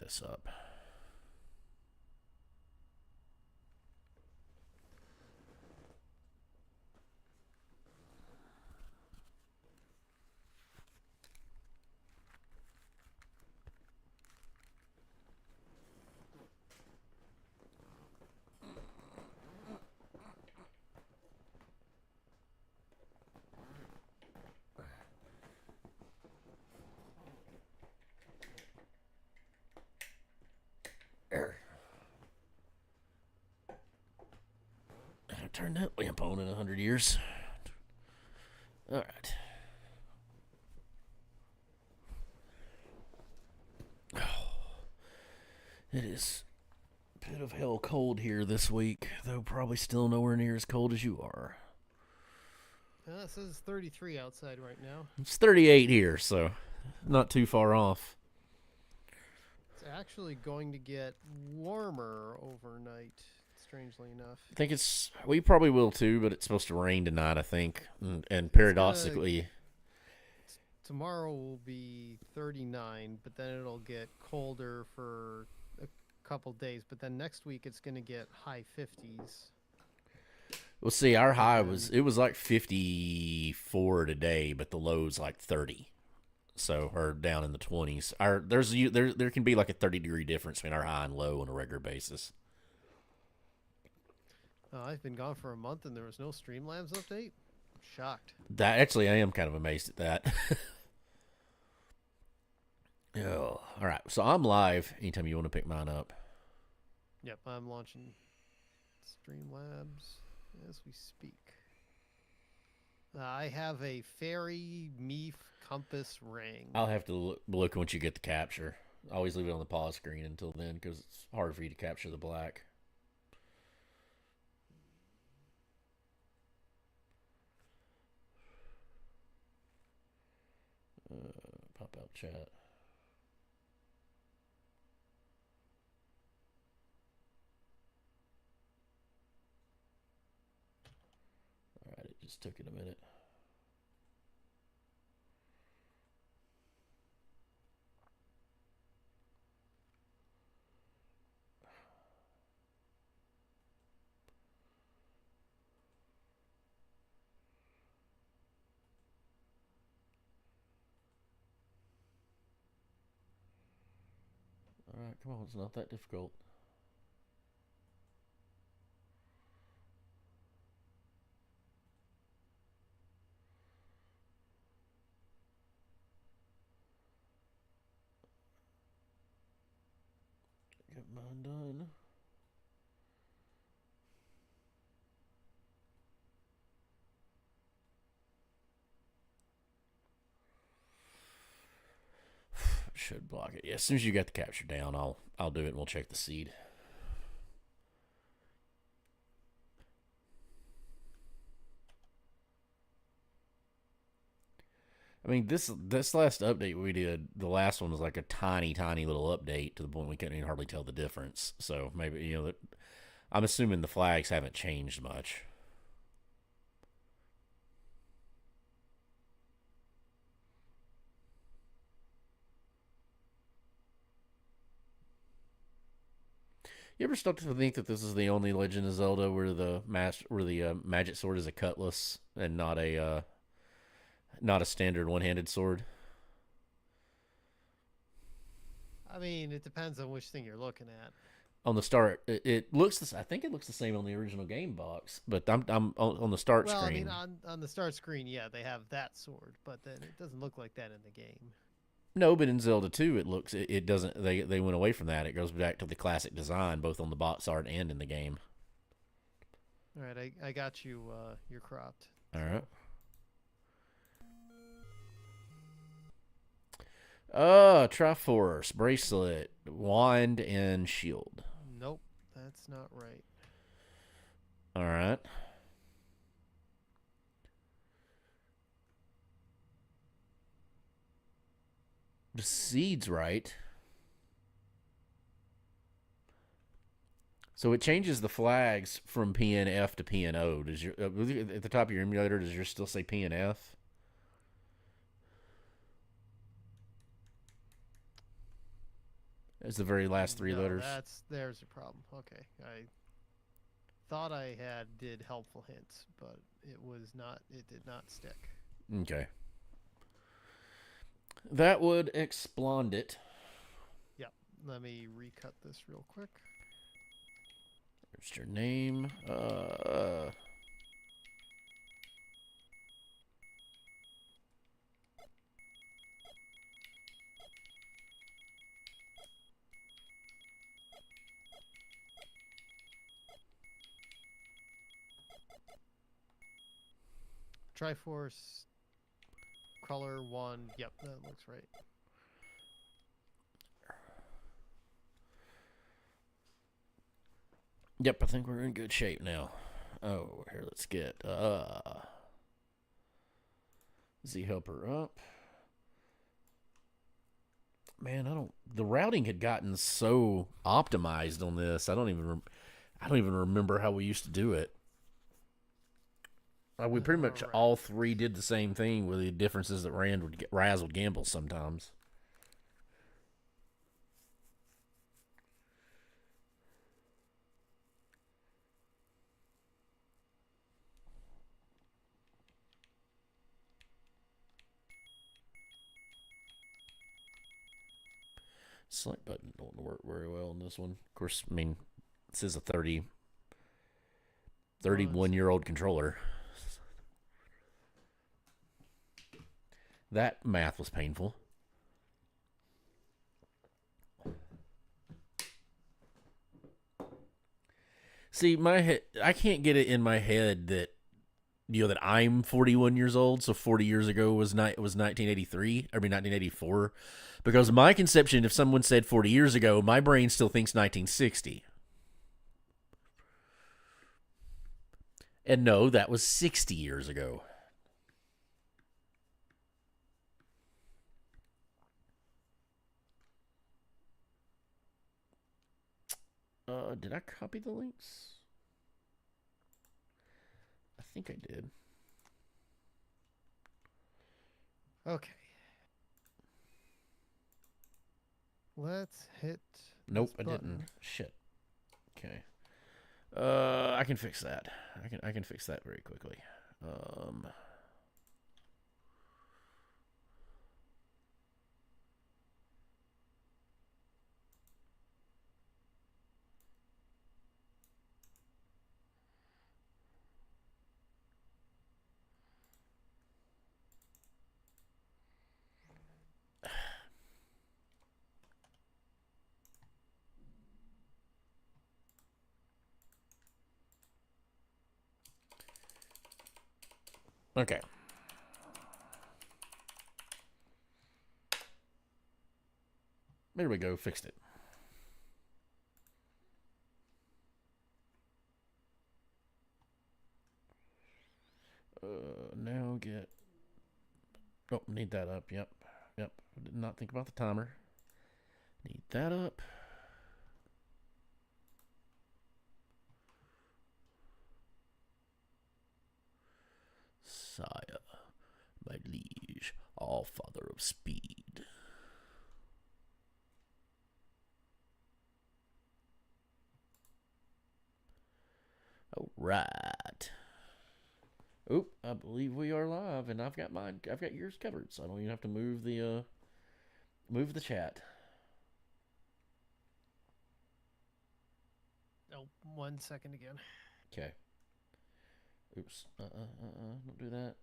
this up. There. I haven't turned that lamp on in 100 years. All right. It is a bit of hell cold here this week, though probably still nowhere near as cold as you are. It says 33 outside right now. It's 38 here, so not too far off. It's actually going to get warmer overnight, strangely enough. I think we probably will too, but it's supposed to rain tonight, I think. And It's gonna paradoxically, tomorrow will be 39, but then it'll get colder for a couple days. But then next week it's gonna get high 50s. we'll see. Our And high then it was like 54 today, but the low's like 30. So, or down in the 20s. There can be like a 30-degree difference between our high and low on a regular basis. I've been gone for a month and there was no Streamlabs update. I'm shocked. That actually, I am kind of amazed at that. Oh, all right. So I'm live anytime you want to pick mine up. Yep, I'm launching Streamlabs as we speak. I have a Fairy Meef Compass Ring. I'll have to look once you get the capture. I always leave it on the pause screen until then because it's hard for you to capture the black. Pop out chat. All right, it just took it a minute. All right, come on, it's not that difficult. Get mine done. Should block it. Yeah, as soon as you got the capture down, I'll do it and we'll check the seed. I mean, this last update we did, the last one was like a tiny little update to the point we couldn't even hardly tell the difference. So maybe I'm assuming the flags haven't changed much. You ever start to think that this is the only Legend of Zelda where the magic sword is a cutlass and not a standard one-handed sword? I mean, it depends on which thing you're looking at. On the start, it looks. I think it looks the same on the original game box, but I'm on the start Well, I mean, screen. on the start screen, yeah, they have that sword, but then it doesn't look like that in the game. No, but in Zelda 2, it doesn't. They went away from that. It goes back to the classic design, both on the box art and in the game. All right, I got you. You're cropped. All right. Triforce, bracelet, wand, and shield. Nope, that's not right. All right. The seed's right. So it changes the flags from PNF to PNO. Does your at the top of your emulator, does yours still say PNF? It's the very last three No, letters. there's a problem. Okay, I thought I did helpful hints, but it was not. It did not stick. Okay. That would explain it. Yep. Let me recut this real quick. There's your name. Triforce color 1. Yep, that looks right. Yep, I think we're in good shape now. Oh, here, let's get Z Helper up. Man, the routing had gotten so optimized on this. I don't even remember how we used to do it. We pretty much all three did the same thing, with the differences that Raz would gamble sometimes. Select button don't work very well in this one. Of course, I mean, this is a 31-year-old controller. That math was painful. See, I can't get it in my head that that I'm 41 years old, so 40 years ago was 1983, 1984, because my conception, if someone said 40 years ago, my brain still thinks 1960. And no, that was 60 years ago. Did I copy the links? I think I did. Okay. Let's hit. Nope, I didn't. Shit. Okay. I can fix that. I can fix that very quickly. Okay. There we go. Fixed it. Now get. Oh, need that up. Yep. Did not think about the timer. Need that up. Sire, my liege, all father of speed. All right. Oop, I believe we are live, and I've got yours covered, so I don't even have to move the chat. Oh, 1 second again. Okay. Oops. Don't do that.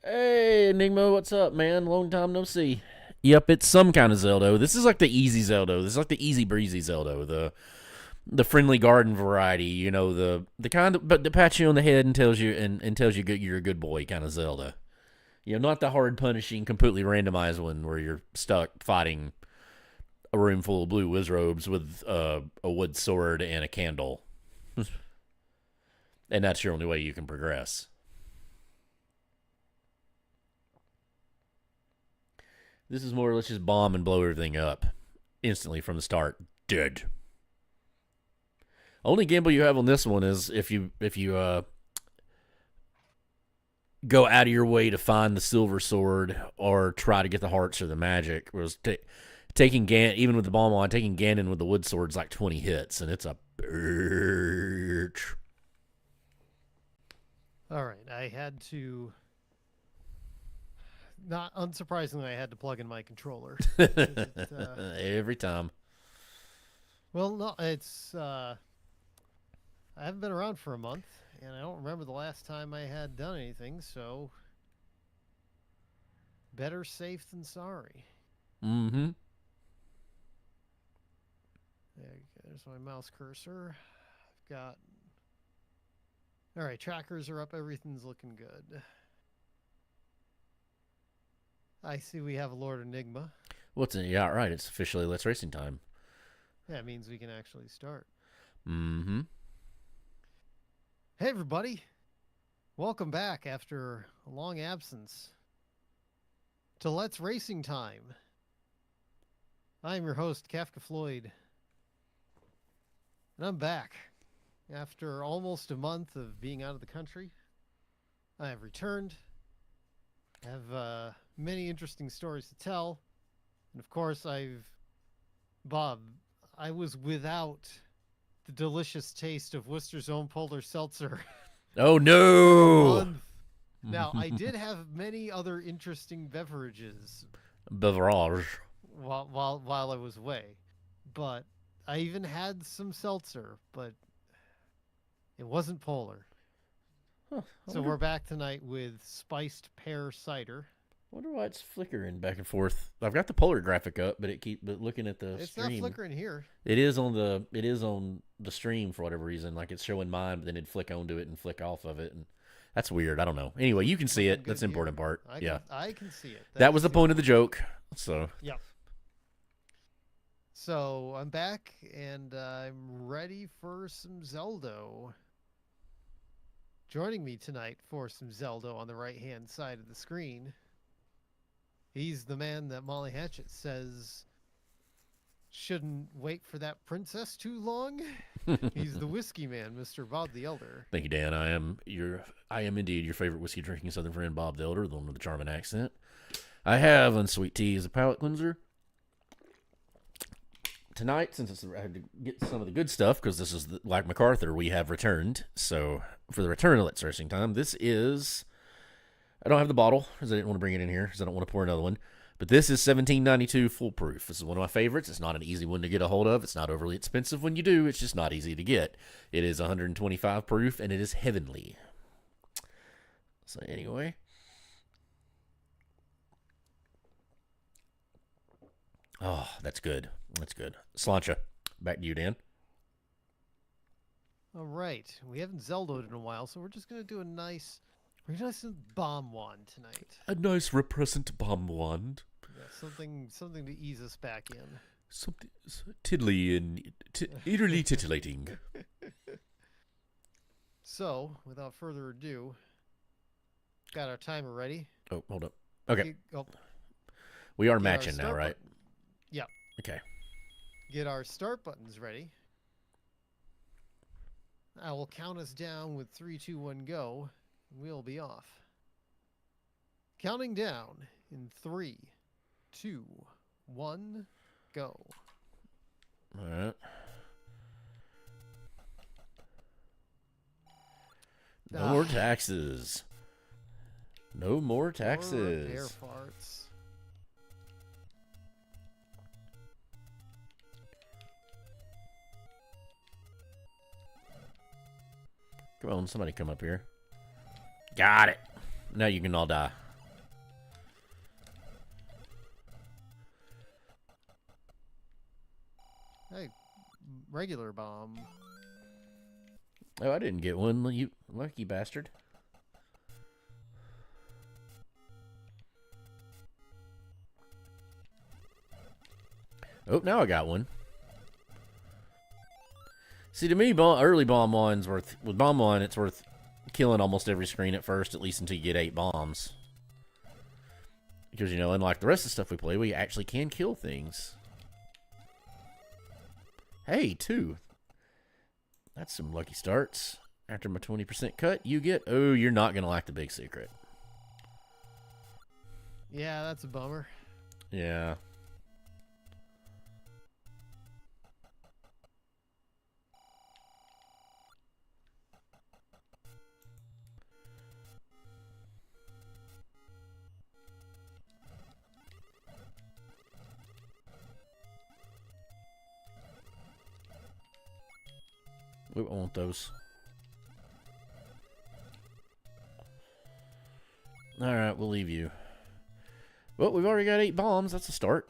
Hey, Enigma, what's up, man? Long time no see. Yep, it's some kind of Zelda. This is like the easy Zelda. This is like the easy breezy Zelda. The friendly garden variety. The kind of, but that pats you on the head and tells you you're a good boy kind of Zelda. Not the hard punishing, completely randomized one where you're stuck fighting a room full of blue wizrobes with a wood sword and a candle. And that's your only way you can progress. This is more or less just bomb and blow everything up instantly from the start. Dead. Only gamble you have on this one is if you go out of your way to find the silver sword or try to get the hearts or the magic. Whereas taking even with the bomb on, taking Ganon with the wood sword is like 20 hits, and it's a bitch. All right, I had to. Not unsurprisingly, I had to plug in my controller. Every time. Well, no, it's. I haven't been around for a month, and I don't remember the last time I had done anything, so. Better safe than sorry. Mm-hmm. There's my mouse cursor. I've got. All right, trackers are up. Everything's looking good. I see we have a Lord Enigma. What's in? Yeah, right. It's officially Let's Racing time. That means we can actually start. Mm-hmm. Hey, everybody. Welcome back after a long absence to Let's Racing Time. I'm your host, Kafka Floyd. And I'm back. After almost a month of being out of the country, I have returned. I have many interesting stories to tell. And of course, Bob, I was without the delicious taste of Worcester's Own Polar Seltzer. Oh, no! Now, I did have many other interesting beverages Beverage. while I was away. But I even had some seltzer, but it wasn't Polar. Huh, So we're back tonight with spiced pear cider. Wonder why it's flickering back and forth. I've got the Polar graphic up, but but looking at the It's stream, not flickering here. It is on the stream for whatever reason. Like it's showing mine, but then it'd flick onto it and flick off of it, and that's weird. I don't know. Anyway, you can see it. That's the important part. I can see it. That was the point of the joke. So yeah. So I'm back and I'm ready for some Zelda. Joining me tonight for some Zelda on the right-hand side of the screen, he's the man that Molly Hatchet says shouldn't wait for that princess too long. He's the whiskey man, Mr. Bob the Elder. thank you, Dan. I am indeed your favorite whiskey drinking Southern friend, Bob the Elder, the one with the charming accent. I have unsweet tea as a palate cleanser. Tonight, since I had to get some of the good stuff, because this is like MacArthur, we have returned. So for the return of Let's Racing Time, this is. I don't have the bottle because I didn't want to bring it in here because I don't want to pour another one. But this is 1792 Foolproof. This is one of my favorites. It's not an easy one to get a hold of. It's not overly expensive when you do. It's just not easy to get. It is 125 proof and it is heavenly. So anyway. Oh, that's good. That's good. Sláinte, back to you, Dan. All right. We haven't Zeldoed in a while, so we're just going to do a nice bomb wand tonight. A nice repressant bomb wand. Yeah, something to ease us back in. Something tiddly and eerily titillating. So, without further ado, got our timer ready. Oh, hold up. Okay. Oh, we are matching now, right? Yeah. Okay. Get our start buttons ready. I will count us down with 3, 2, 1, go. We'll be off. Counting down in 3, 2, 1, go. All right. No more taxes. No more taxes. More air farts. Come on, somebody come up here. Got it. Now you can all die. Hey, regular bomb. Oh, I didn't get one. You lucky bastard. Oh, now I got one. See, to me, early bomb one's worth... With bomb one, it's worth killing almost every screen at first, at least until you get 8 bombs. Because, you know, unlike the rest of the stuff we play, we actually can kill things. Hey, 2. That's some lucky starts. After my 20% cut, you get... Oh, you're not going to like the big secret. Yeah, that's a bummer. Yeah. We won't want those. Alright, we'll leave you. Well, we've already got 8 bombs. That's a start.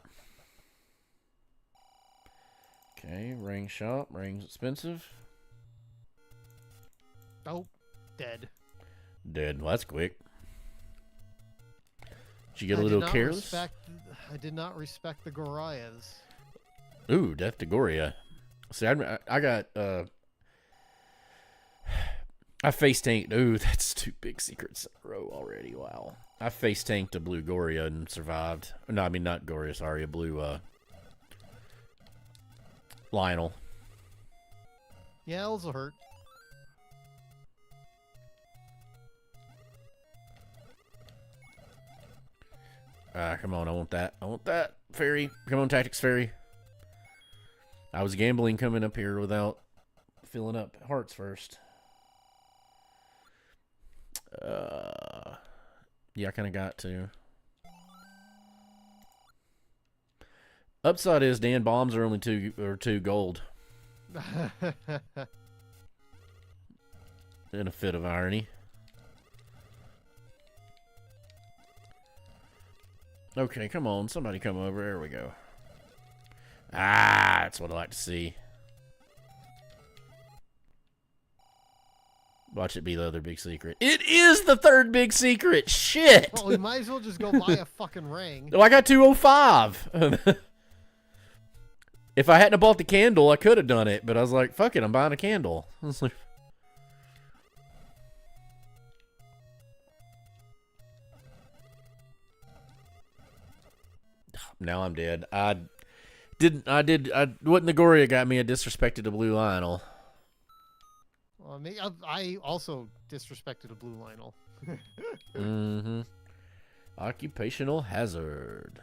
Okay, ring shop. Ring's expensive. Oh, dead. Dead. Well, that's quick. Did you get a little careless? I did not respect the Gorias. Ooh, Death to Goria. See, I got... I face tanked. Ooh, that's 2 big secrets in a row already. Wow. I face tanked a blue Goria and survived. No, I mean not Goria. Sorry, a blue Lionel. Yeah, those will hurt. Come on, I want that. I want that. Fairy. Come on, Tactics Fairy. I was gambling coming up here without filling up hearts first. Yeah, I kind of got to. Upside is Dan bombs are only 2 gold. In a fit of irony. Okay, come on, somebody come over. There we go. Ah, that's what I like to see. Watch it be the other big secret. It is the 3rd big secret. Shit. Well, we might as well just go buy a fucking ring. Oh, I got 205. If I hadn't bought the candle, I could have done it. But I was like, fuck it, I'm buying a candle. I was like... Now I'm dead. What Nagoria got me, I disrespected a blue Lionel. Well, I also disrespected a blue Lionel. Mm-hmm. Occupational hazard.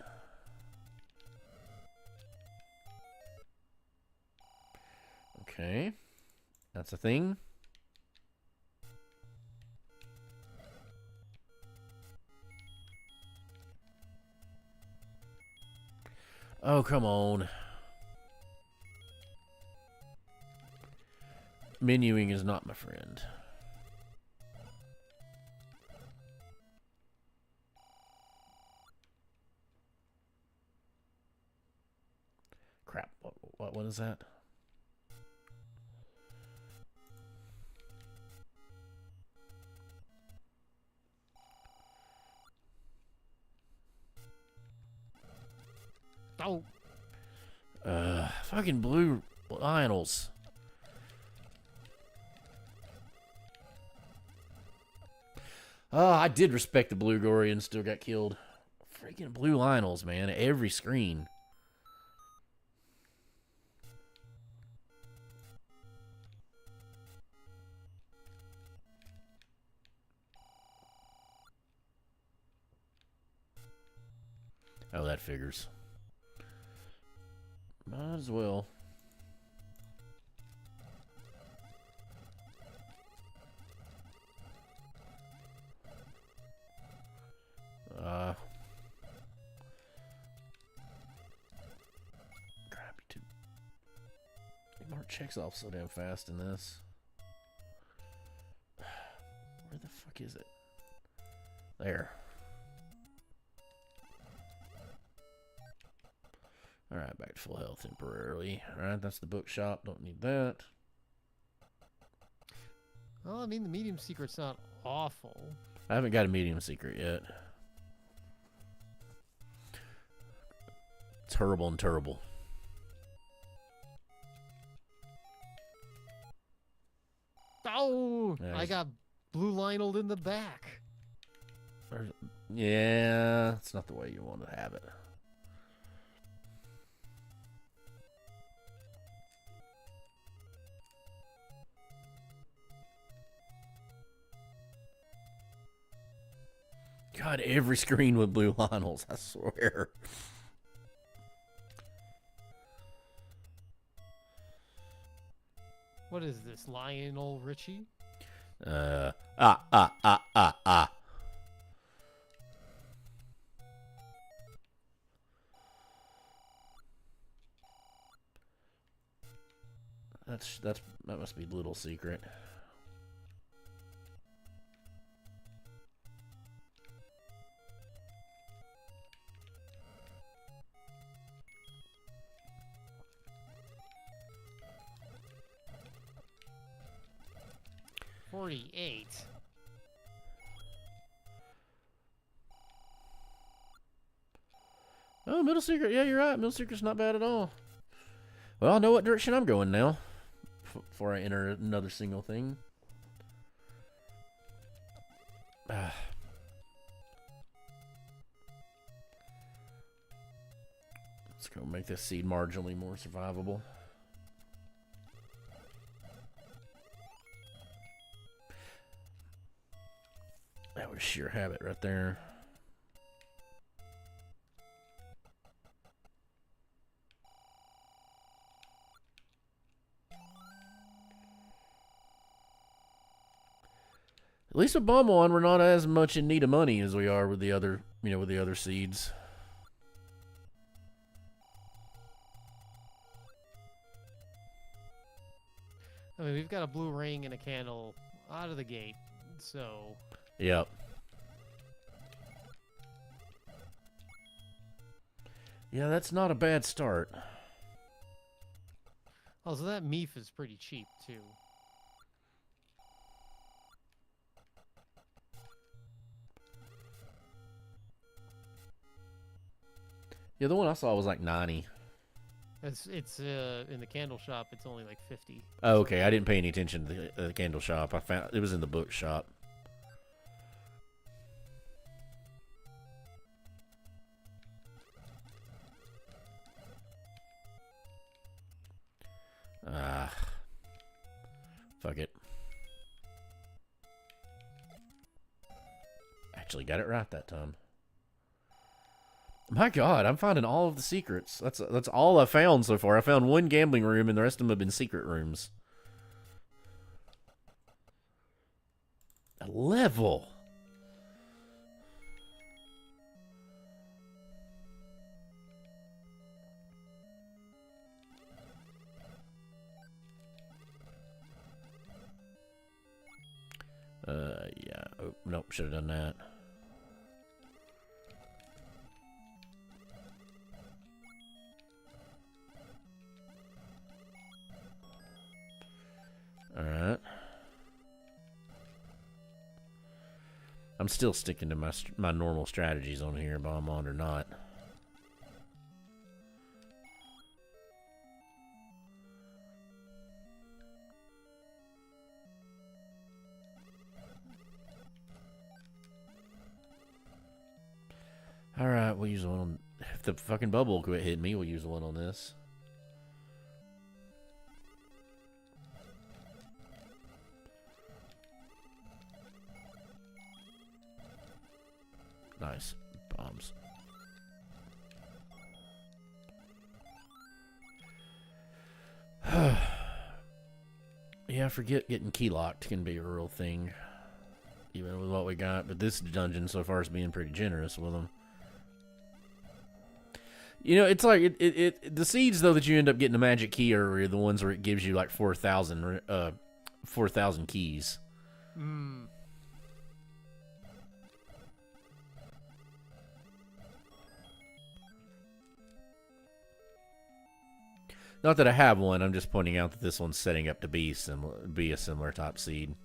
Okay. That's a thing. Oh, come on. Menuing is not my friend. Crap. What one is that? Oh. Fucking blue Lionels. Oh, I did respect the blue Gory and still got killed. Freaking blue Lionels, man. Every screen. Oh, that figures. Might as well. Crap, you mark checks off so damn fast in this. Where the fuck is it? There. Alright, back to full health temporarily. Alright, that's the bookshop. Don't need that. Well, I mean, the medium secret's not awful. I haven't got a medium secret yet. Terrible and terrible. Oh, I Nice. got blue Lionel in the back. Yeah, it's not the way you want to have it. God, every screen with blue Lionels, I swear. What is this, Lionel Richie? Ah. That must be Little Secret. $48. Oh, Middle Secret. Yeah, you're right. Middle Secret's not bad at all. Well, I know what direction I'm going now. Before I enter another single thing. Let's go make this seed marginally more survivable. That was sheer habit right there. At least with Bomb One, we're not as much in need of money as we are with the other, with the other seeds. I mean, we've got a blue ring and a candle out of the gate, so... Yep. Yeah, that's not a bad start. Oh, so that Meef is pretty cheap, too. Yeah, the one I saw was like 90. It's in the candle shop, it's only like 50. Oh, okay. I didn't pay any attention to the candle shop. I found it was in the book shop. Fuck it. Actually got it right that time. My God, I'm finding all of the secrets. That's all I found so far. I found one gambling room, and the rest of them have been secret rooms. A level. Yeah. Oh, nope, should have done that. Alright. I'm still sticking to my normal strategies on here, bomb on or not. Alright, we'll use one on... If the fucking bubble quit hitting me, we'll use one on this. Nice. Bombs. Yeah, I forget getting key locked can be a real thing. Even with what we got. But this dungeon so far is being pretty generous with them. It's like the seeds though that you end up getting a magic key are the ones where it gives you like 4,000 keys. Hmm. Not that I have one. I'm just pointing out that this one's setting up to be a similar top seed.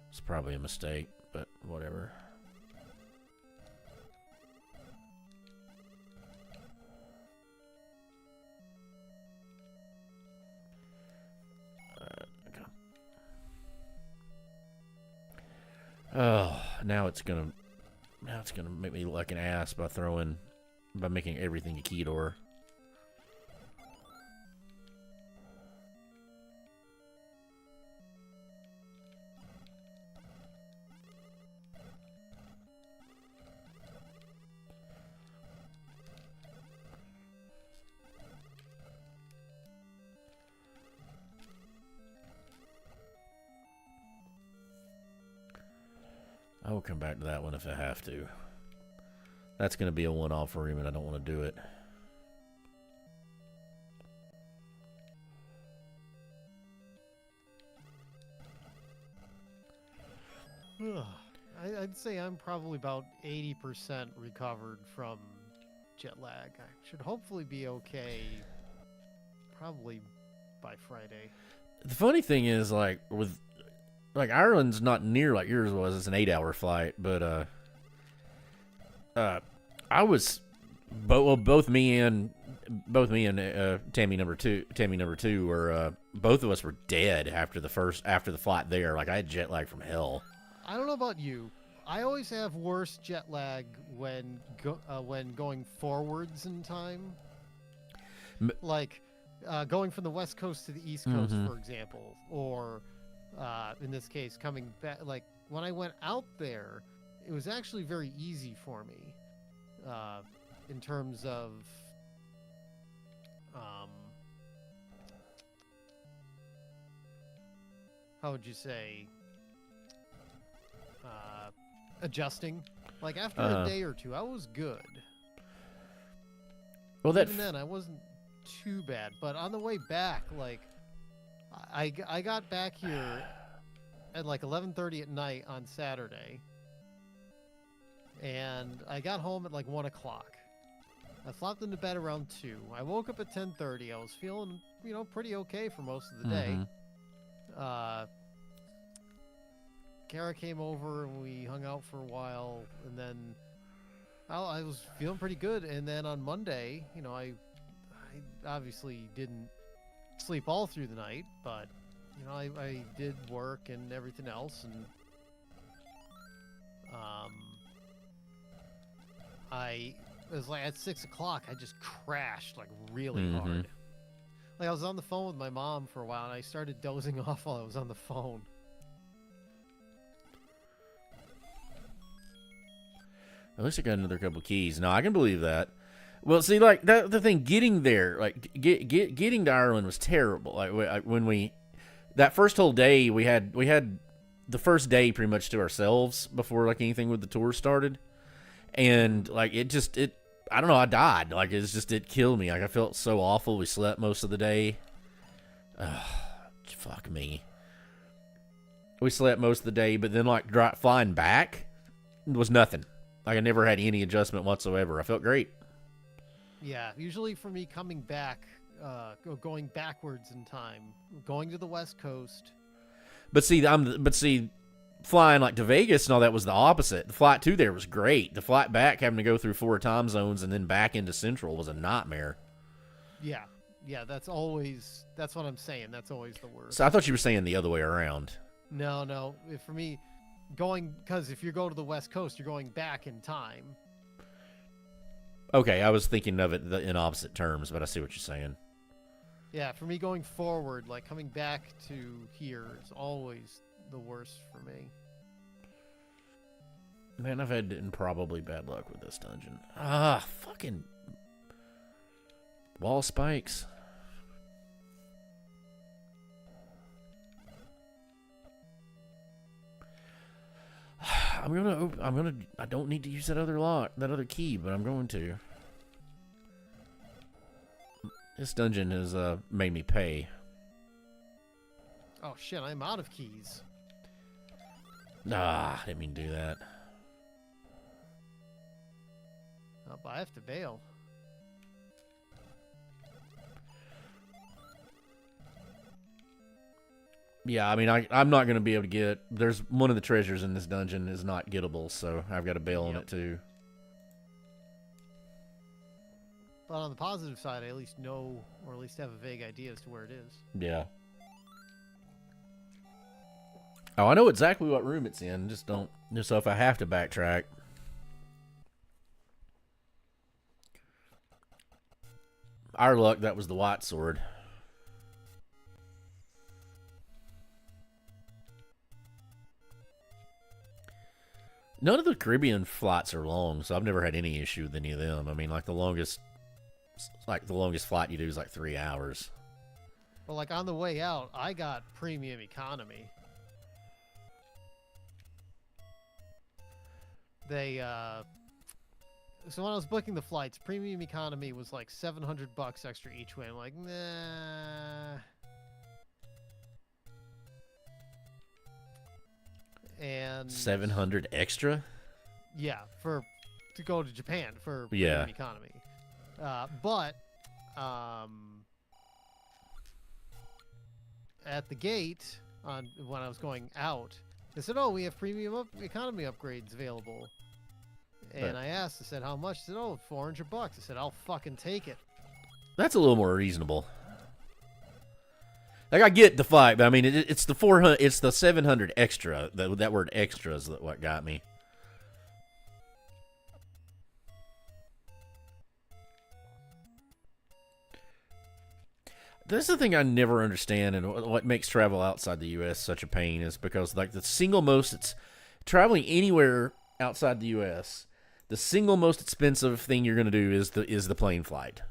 It's probably a mistake, but whatever. Oh, now it's gonna make me look like an ass by making everything a key door. I will come back to that one if I have to. That's going to be a one-off room, and I don't want to do it. I'd say I'm probably about 80% recovered from jet lag. I should hopefully be okay probably by Friday. The funny thing is, like Ireland's not near like yours was. It's an 8-hour flight, but I was both me and Tammy number two were both of us were dead after the flight there. Like I had jet lag from hell. I don't know about you. I always have worse jet lag when going forwards in time. Like going from the West Coast to the East Coast, for example, or in this case, coming back. Like when I went out there, it was actually very easy for me in terms of how would you say adjusting. Like after a day or two, I was good. Well, even then, I wasn't too bad. But on the way back, like I got back here at like 11:30 at night on Saturday, and I got home at like 1 o'clock. I flopped into bed around 2. I woke up at 10:30. I was feeling, pretty okay for most of the day. Kara came over and we hung out for a while, and then I was feeling pretty good. And then on Monday, I obviously didn't sleep all through the night, but I did work and everything else, and it was like at 6 o'clock I just crashed like really hard. Like I was on the phone with my mom for a while, and I started dozing off while I was on the phone. At least I got another couple keys. No, I can believe that. Well, see, like the thing, getting there, like getting to Ireland was terrible. Like when that first whole day, we had the first day pretty much to ourselves before like anything with the tour started, and like it I don't know, I died. Like it killed me. Like I felt so awful. We slept most of the day. Fuck me. We slept most of the day, but then like flying back was nothing. Like I never had any adjustment whatsoever. I felt great. Yeah, usually for me coming back, going backwards in time, going to the West Coast. But see, flying like to Vegas and all that was the opposite. The flight to there was great. The flight back, having to go through 4 time zones and then back into Central, was a nightmare. Yeah, that's what I'm saying. That's always the worst. So I thought you were saying the other way around. No. For me, because if you go to the West Coast, you're going back in time. Okay, I was thinking of it in opposite terms, but I see what you're saying. Yeah, for me going forward, like coming back to here is always the worst for me. Man, I've had probably bad luck with this dungeon. Fucking wall spikes. I don't need to use that other key, but I'm going to. This dungeon has made me pay. Oh shit, I'm out of keys. I didn't mean to do that. Oh, but I have to bail. Yeah, I mean, I'm not going to be able to get... There's one of the treasures in this dungeon is not gettable, so I've got to bail on it, too. But on the positive side, I at least know, or at least have a vague idea as to where it is. Yeah. Oh, I know exactly what room it's in. Just don't So if I have to backtrack, our luck, that was the white sword. None of the Caribbean flights are long, so I've never had any issue with any of them. I mean, like the longest flight you do is like 3 hours. But like on the way out, I got premium economy. So when I was booking the flights, premium economy was like $700 extra each way. I'm like, nah. And 700 extra? yeah, to go to Japan for Yeah. premium economy. But at the gate when I was going out, they said, "Oh, we have premium economy upgrades available." And But- I asked, I said, "How much?" I said, "Oh, $400." I said, "I'll fucking take it." That's a little more reasonable. Like I get the flight, but I mean it's the 400, it's the 700 extra. That word "extra" is what got me. This is the thing I never understand, and what makes travel outside the U.S. such a pain is because like the single most it's traveling anywhere outside the U.S. The single most expensive thing you're going to do is the plane flight,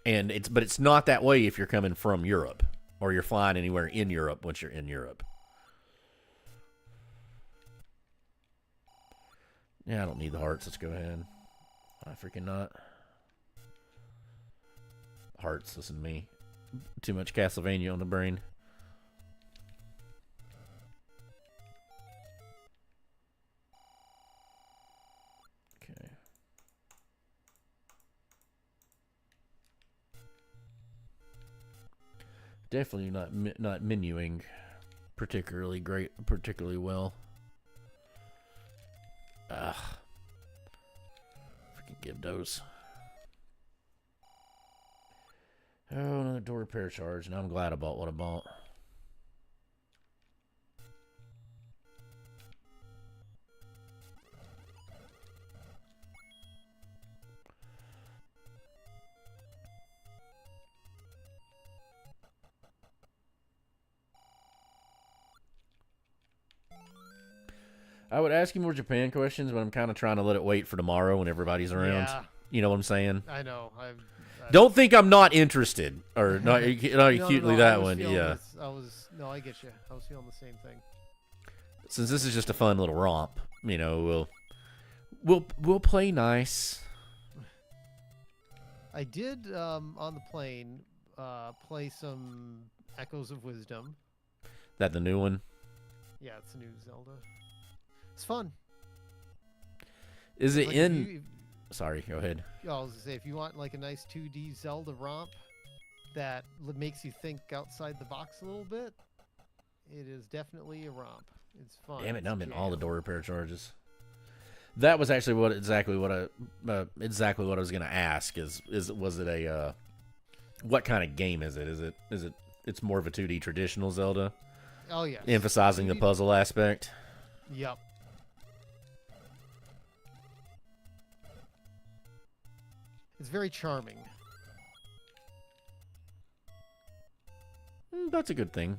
and it's not that way if you're coming from Europe or you're flying anywhere in Europe once you're in Europe. Yeah, I don't need the hearts. Let's go ahead. I freaking not. Hearts, listen to me. Too much Castlevania on the brain. Okay. Definitely not menuing particularly well. Ugh. Freaking give those. Oh, another door repair charge, and I'm glad I bought what I bought. I would ask you more Japan questions, but I'm kind of trying to let it wait for tomorrow when everybody's around. Yeah, You know what I'm saying? I know. Don't think I'm not interested, or not No, acutely I that was one. feeling Yeah. No, I get you. I was feeling the same thing. Since this is just a fun little romp, you know, we'll play nice. I did on the plane play some Echoes of Wisdom. That the new one. Yeah, it's a new Zelda. It's fun. Is it Like, in? Sorry, go ahead. I was gonna say, if you want like a nice 2D Zelda romp that makes you think outside the box a little bit, it is definitely a romp. It's fun. Damn it! It's Now I'm in all the jam. door repair charges. That was actually exactly what I was gonna ask. Was it a what kind of game is it? It's more of a 2D traditional Zelda, Oh yeah. emphasizing the puzzle aspect. Yep. It's very charming. That's a good thing.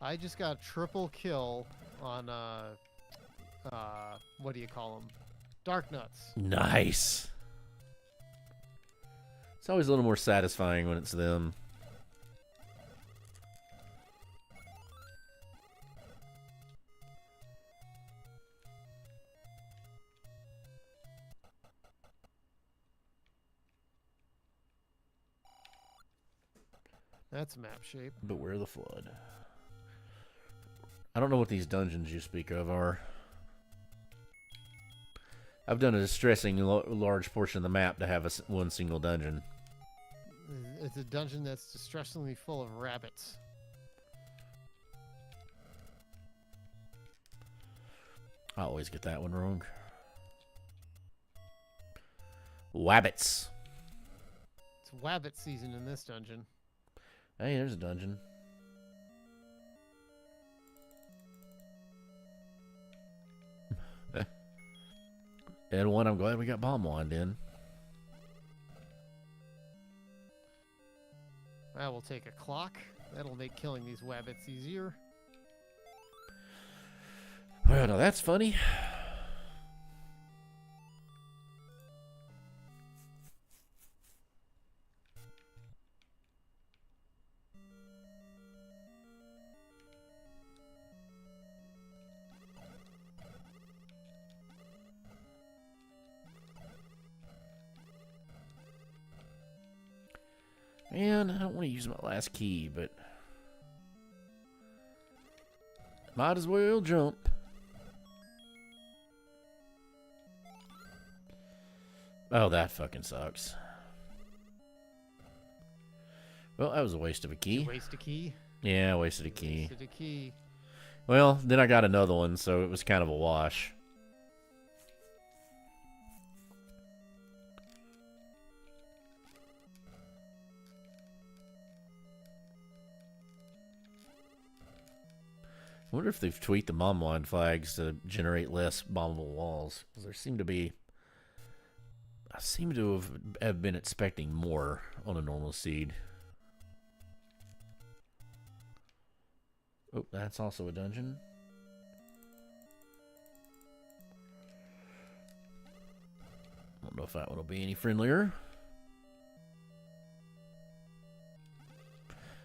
I just got a triple kill on what do you call them? Dark Nuts. Nice. It's always a little more satisfying when it's them. That's map shape. Beware the flood. I don't know what these dungeons you speak of are. I've done a distressing large portion of the map to have one single dungeon. It's a dungeon that's distressingly full of rabbits. I always get that one wrong. Wabbits. It's wabbit season in this dungeon. Hey, there's a dungeon. And one, I'm glad we got Bomb Wand in. I will take a clock. That'll make killing these wabbits easier. Well, now that's funny. Man, I don't want to use my last key, but might as well jump. Oh, that fucking sucks. Well, that was a waste of a key. Waste a key? Yeah, I wasted a key. Wasted a key. Well, then I got another one, so it was kind of a wash. I wonder if they've tweaked the Bomb Wand flags to generate less bombable walls. Because there seem to be... I seem to have been expecting more on a normal seed. Oh, that's also a dungeon. I don't know if that one will be any friendlier.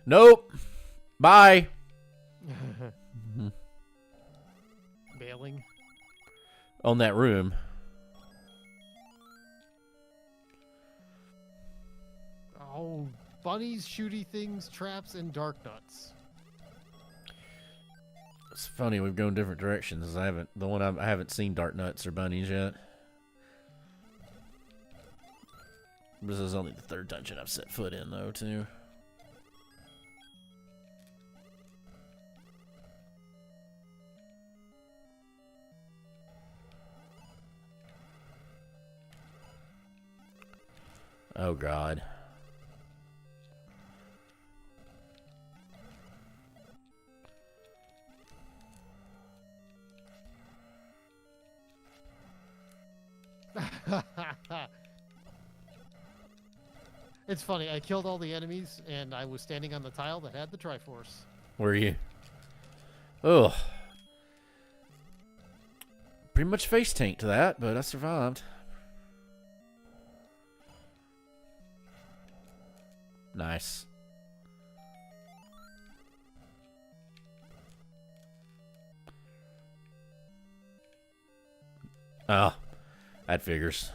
Nope. Bye. Bailing. On that room. Oh, bunnies, shooty things, traps, and dark nuts. It's funny, we've gone different directions. I haven't seen dark nuts or bunnies yet. This is only the third dungeon I've set foot in, though, too. Oh, God. It's funny, I killed all the enemies, and I was standing on the tile that had the Triforce. Were you? Oh. Pretty much face tanked that, but I survived. Nice. Oh, that figures.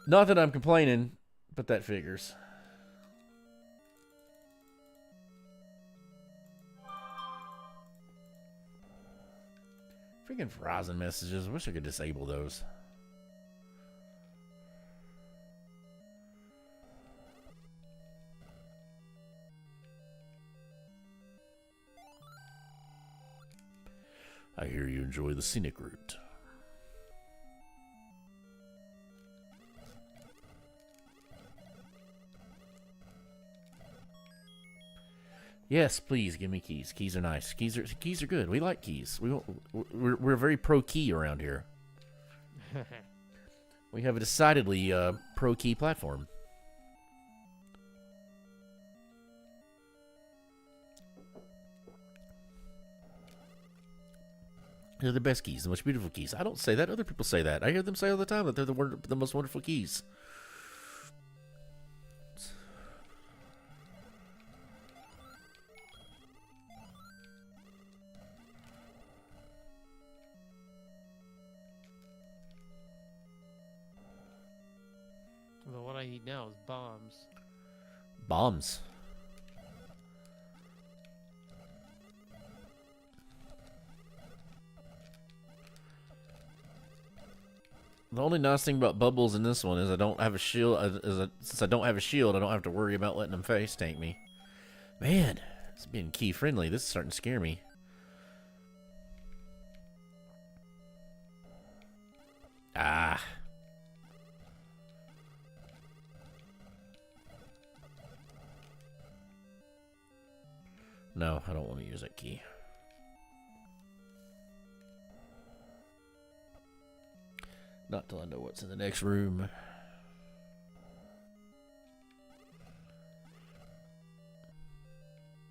Not that I'm complaining, but that figures. Freaking Verizon messages. I wish I could disable those. I hear you enjoy the scenic route. Yes, please give me keys. Keys are nice. Keys are good. We like keys. We're very pro key around here. We have a decidedly pro key platform. They're the best keys, the most beautiful keys. I don't say that. Other people say that. I hear them say all the time that they're the most wonderful keys. Well, what I need now is bombs. Bombs. The only nice thing about bubbles in this one is I don't have a shield. Since I don't have a shield, I don't have to worry about letting them face tank me. Man, it's being key friendly. This is starting to scare me. Ah. No, I don't want to use that key. Not till I know what's in the next room.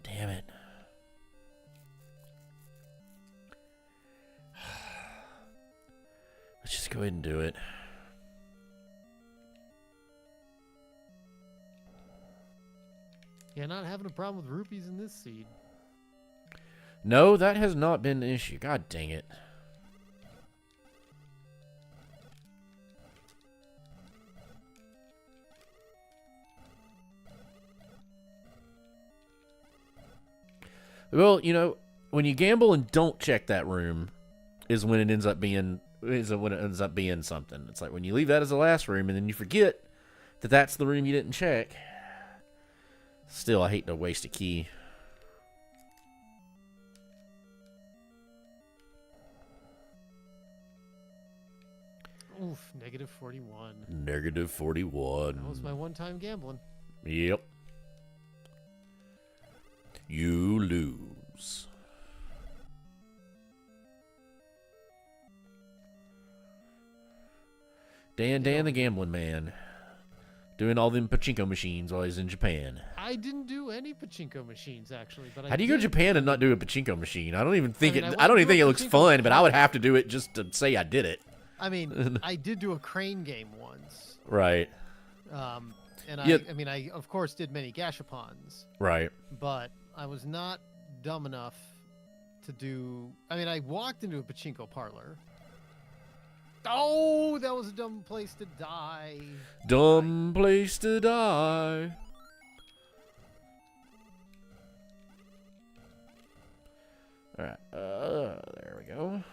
Damn it. Let's just go ahead and do it. Yeah, not having a problem with rupees in this seed. No, that has not been an issue. God dang it. Well, you know, when you gamble and don't check that room is when it ends up being something. It's like when you leave that as the last room and then you forget that that's the room you didn't check. Still, I hate to waste a key. Oof, negative 41. Negative 41. That was my one-time gambling. Yep. You lose. Dan the gambling man. Doing all them pachinko machines while he's in Japan. I didn't do any pachinko machines actually, but How do you go to Japan and not do a pachinko machine? I don't even think I mean, I don't even think it looks pachinko fun, but I would parlor. have to do it just to say I did it. I mean, I did do a crane game once. Right. And Yeah. I mean, I of course did many gashapons, Right. but I was not dumb enough to do. I mean, I walked into a pachinko parlor. Oh, that was a dumb place to die. Dumb place to die. Alright, there we go.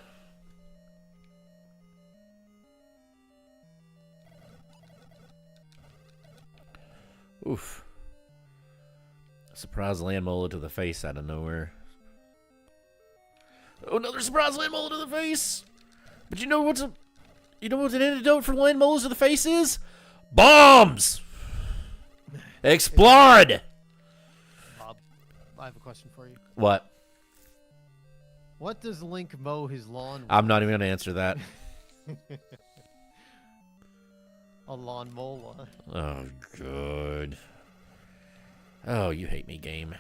Oof. Surprise land mola to the face out of nowhere. Oh, another surprise land mola to the face! But you know what's an antidote for land molas to the face is? Bombs! Explode! Bob, I have a question for you. What? What does Link mow his lawn with? I'm not even gonna answer that. A lawn mola. Oh, good. Oh, you hate me, game.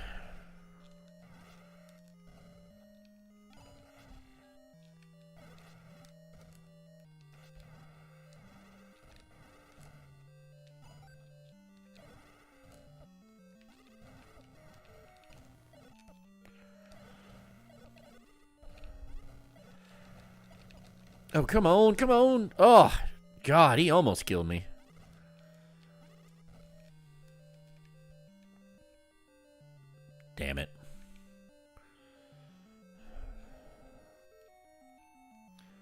Oh, come on, come on. Oh, God, he almost killed me. Damn it.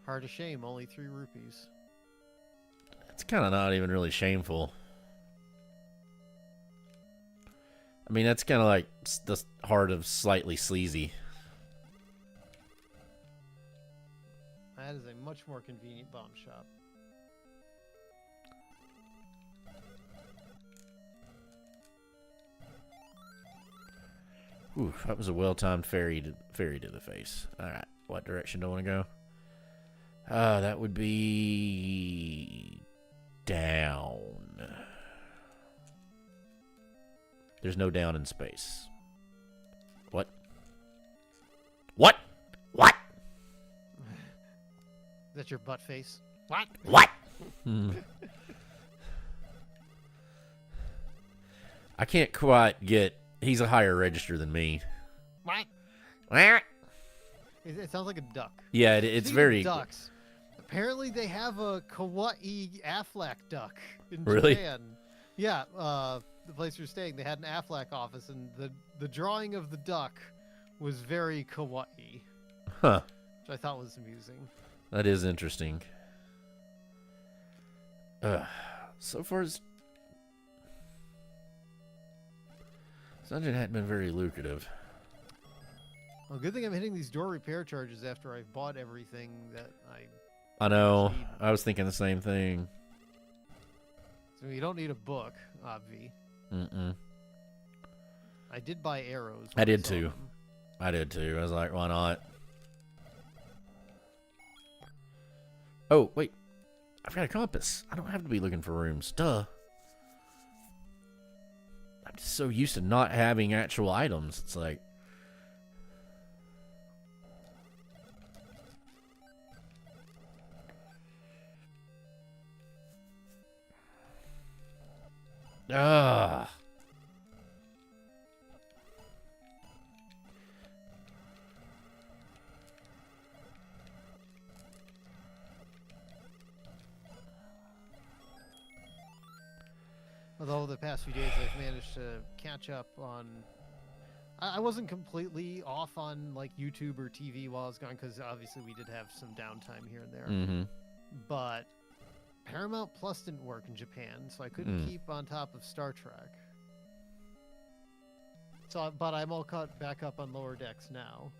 Hard to shame, only 3 rupees. It's kind of not even really shameful. I mean, that's kind of like the heart of slightly sleazy. That is a much more convenient bomb shop. Ooh, that was a well-timed fairy to the face. All right, what direction do I want to go? That would be down. There's no down in space. What? What? What? Is that your butt face? What? What? I can't quite get. He's a higher register than me. What? Yeah, It sounds like a duck. it's Speaking very. of ducks. Apparently, they have a kawaii Aflac duck in Really? Japan. Yeah, the place you're staying, they had an Aflac office, and the drawing of the duck was very kawaii, Huh. which I thought was amusing. That is interesting. So far as dungeon hadn't been very lucrative. Well, good thing I'm hitting these door repair charges after I've bought everything that I know. I was thinking the same thing. So you don't need a book, obvi. Mm-mm. I did buy arrows. I when did saw too. them. I did too. I was like, why not? Oh, wait. I've got a compass. I don't have to be looking for rooms. Duh. I'm just so used to not having actual items. It's like... Ah. Although the past few days I've managed to catch up on. I wasn't completely off on like YouTube or TV while I was gone because obviously we did have some downtime here and there. Mm-hmm. But Paramount Plus didn't work in Japan, so I couldn't keep on top of Star Trek. So, but I'm all caught back up on Lower Decks now.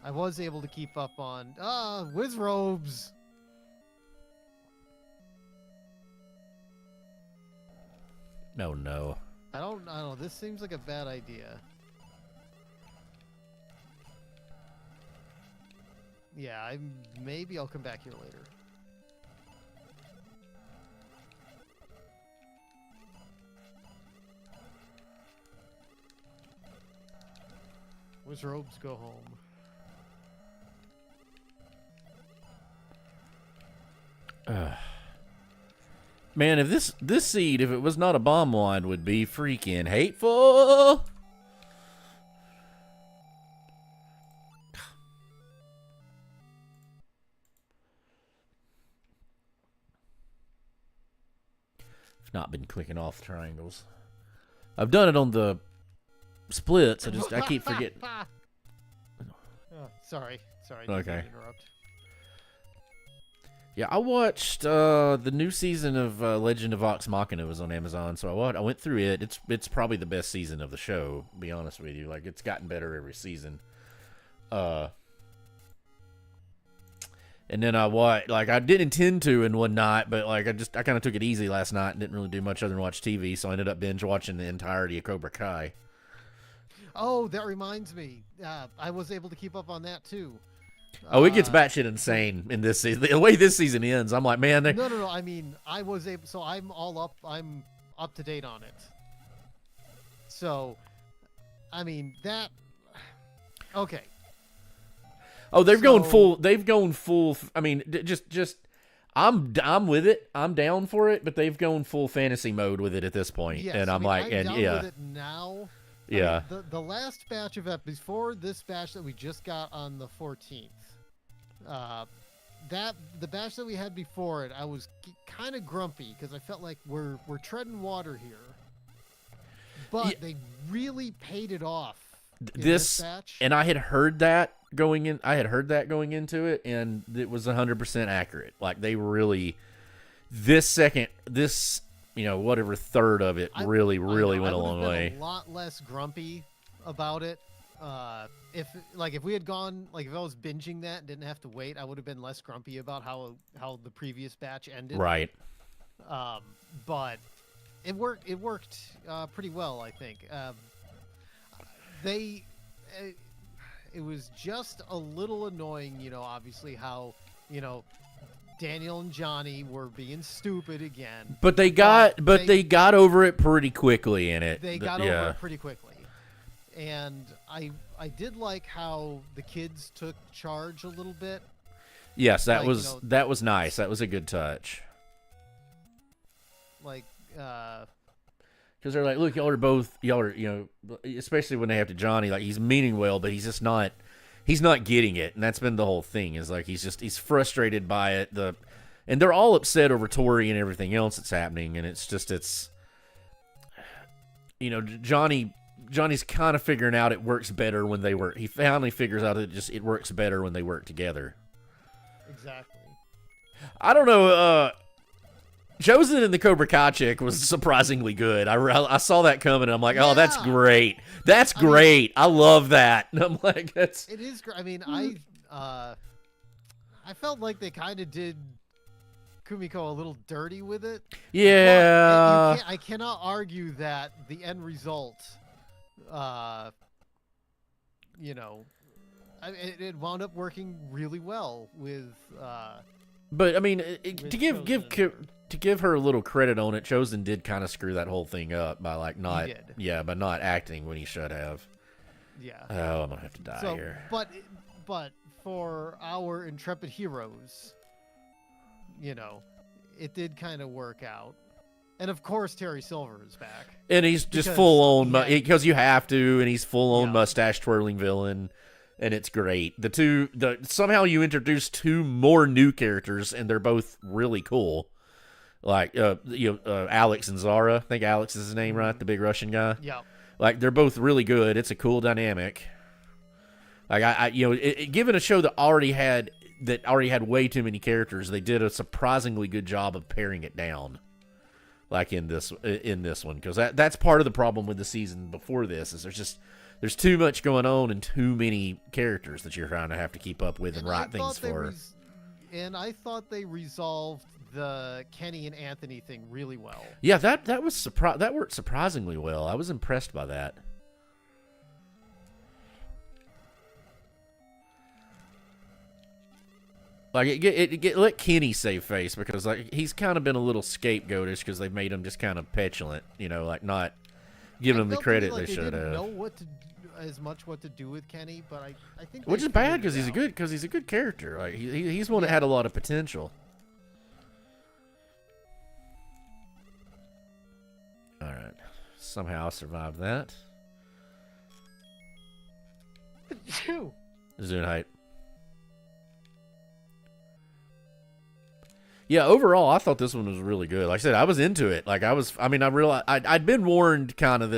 I was able to keep up on Wizrobes. Oh no. I don't know. This seems like a bad idea. Yeah, maybe I'll come back here later. Wizrobes go home. Man, if this seed, if it was not a bomb wand, would be freaking hateful. I've not been clicking off triangles. I've done it on the splits. I keep forgetting. Sorry, Okay. Didn't mean to interrupt. Yeah, I watched the new season of Legend of Vox Machina was on Amazon, so I went through it. It's probably the best season of the show, to be honest with you. Like, it's gotten better every season. And then I didn't intend to and whatnot, but like I kind of took it easy last night and didn't really do much other than watch TV, so I ended up binge watching the entirety of Cobra Kai. Oh, that reminds me. I was able to keep up on that too. Oh, it gets batshit insane in this season. The way this season ends, I'm like, man. No. I mean, I was able. So I'm up to date on it. So, I mean that. Okay. Oh, they've gone full. They've gone full. I mean, just. I'm with it. I'm down for it, but they've gone full fantasy mode with it at this point, yes, and I'm down yeah. with it now. Yeah. I mean, the last batch of before this batch that we just got on the 14th, the batch that we had before it, I was kind of grumpy because I felt like we're treading water here. But they really paid it off. This batch. And I had heard that going in. I had heard that going into it, and it was 100% accurate. Like they really, this whatever third of it really went a long way. A lot less grumpy about it. If we had gone, like if I was binging that and didn't have to wait, I would have been less grumpy about how the previous batch ended. Right. But it worked. It worked pretty well, I think. It was just a little annoying, obviously how, Daniel and Johnny were being stupid again. But they got over it pretty quickly in it. They got over it pretty quickly. And I did like how the kids took charge a little bit. Yes, that was nice. That was a good touch. Because they're like, look, y'all are, especially when they have to Johnny, like he's meaning well, but he's just not, he's not getting it. And that's been the whole thing is like, he's frustrated by it. And they're all upset over Tori and everything else that's happening. And it's Johnny's kind of figuring out it works better when they work. He finally figures out it works better when they work together. Exactly. I don't know, Chosen in the Cobra Kai chick was surprisingly good. I saw that coming, and I'm like, oh, that's great. That's great. I love that. And I'm like, that's... It is great. I mean, I felt like they kind of did Kumiko a little dirty with it. Yeah. I cannot argue that the end result, it wound up working really well with. But I mean, With to give Chosen. to give her a little credit on it, Chosen did kind of screw that whole thing up by like not did. by not acting when he should have. Yeah. Oh, I'm gonna have to die So, here. but for our intrepid heroes, you know, it did kind of work out. And of course, Terry Silver is back. And he's just Because full on he had- because you have to, and he's full on Yeah. mustache twirling villain, and it's great. Somehow you introduce two more new characters, and they're both really cool. Like Alex and Zara. I think Alex is his name, right? The big Russian guy. Yeah. Like they're both really good. It's a cool dynamic. Like given a show that already had way too many characters, they did a surprisingly good job of paring it down. Like in this one, because that's part of the problem with the season before this is there's too much going on and too many characters that you're trying to have to keep up with and write things for. And I thought they resolved the Kenny and Anthony thing really well. Yeah, that worked surprisingly well. I was impressed by that. Like let Kenny save face because like he's kind of been a little scapegoatish because they've made him just kind of petulant, like not giving him the felt to me credit like they should didn't have. know what to do with Kenny, but I think Which they is bad figured it because out. he's a good character. Like he's one that had a lot of potential. All right, somehow I survived that. Zoom height. Yeah, overall, I thought this one was really good. Like I said, I was into it. Like I realized I'd been warned kind of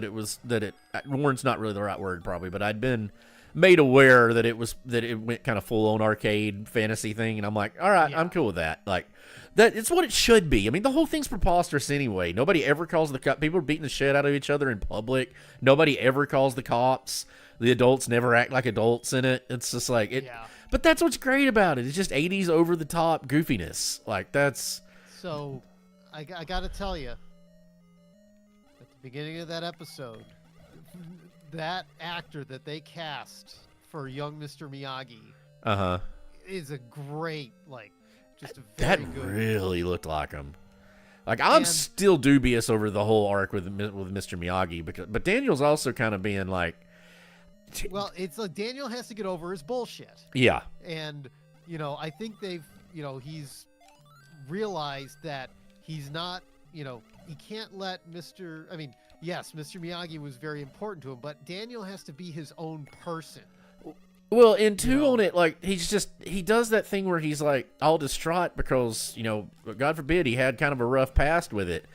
warned's not really the right word probably, but I'd been made aware that it went kind of full on arcade fantasy thing, and I'm like, all right, I'm cool with that. Like that, it's what it should be. I mean, the whole thing's preposterous anyway. Nobody ever calls the cops. People are beating the shit out of each other in public. Nobody ever calls the cops. The adults never act like adults in it. It's just like it. Yeah. But that's what's great about it. It's just 80s over the top goofiness. Like that's. So, I got to tell you, at the beginning of that episode, that actor that they cast for young Mr. Miyagi is a great, just a very That good. really looked like him. Like I'm still dubious over the whole arc with Mr. Miyagi, but Daniel's also kind of being like. Well, it's like Daniel has to get over his bullshit. Yeah. And, I think he's realized that he's not, he can't let yes, Mr. Miyagi was very important to him, but Daniel has to be his own person. Well, and two on it, like he does that thing where he's like all distraught because, God forbid he had kind of a rough past with it.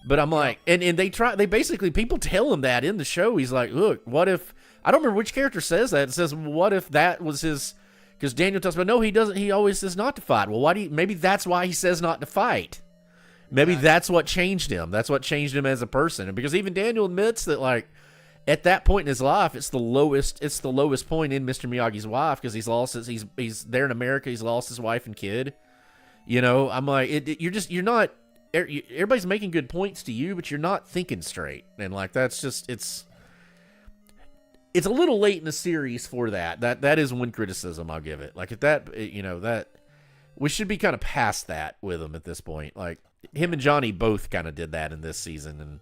But I'm like, and they basically, people tell him that in the show. He's like, look, what if, I don't remember which character says that. It says, what if that was his, because Daniel tells me, no, he doesn't, he always says not to fight. Well, maybe that's why he says not to fight. Maybe that's what changed him. That's what changed him as a person. And because even Daniel admits that, like, at that point in his life, it's the lowest point in Mr. Miyagi's life because he's there in America. He's lost his wife and kid. I'm like, you're not, everybody's making good points to you, but you're not thinking straight. And like, that's just, it's a little late in the series for that. That is one criticism I'll give it. Like at that, that we should be kind of past that with him at this point. Like him and Johnny both kind of did that in this season.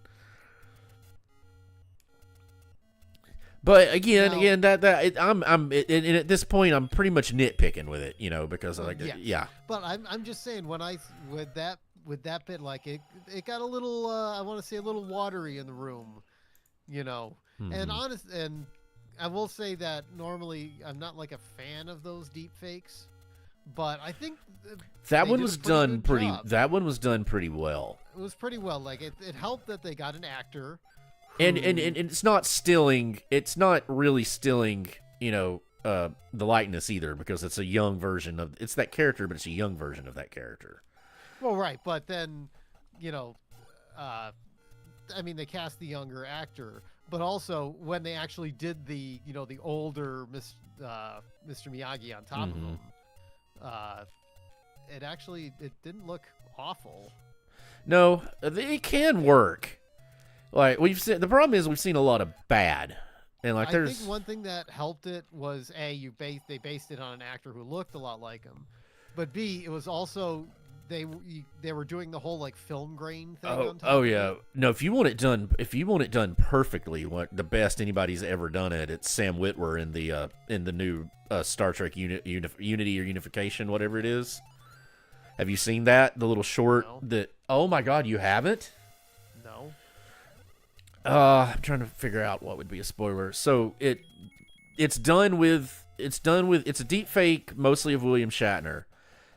But again, and at this point I'm pretty much nitpicking with it, because yeah. But I'm just saying with that bit, like it got a little I want to say a little watery in the room, And I will say that normally I'm not like a fan of those deep fakes, but I think that one was done pretty. Job. That one was done pretty well. It was pretty well. Like it helped that they got an actor. And it's not stilling. It's not really stilling. The likeness either, because it's a young version of it's that character, but it's a young version of that character. Well, right, but then, they cast the younger actor, but also when they actually did the older Mr. Miyagi on top of him, it didn't look awful. No, it can work. Like the problem is we've seen a lot of bad And like I there's think one thing that helped it was they based it on an actor who looked a lot like him, but B, it was also they were doing the whole like film grain thing on top. oh of yeah. it. No, if you want it done perfectly, what the best anybody's ever done it, it's Sam Witwer in the new Star Trek Unity or Unification, whatever it is. Have you seen that? The little short No. that Oh my god, you haven't? No. I'm trying to figure out what would be a spoiler. So it's done with it's a deep fake mostly of William Shatner,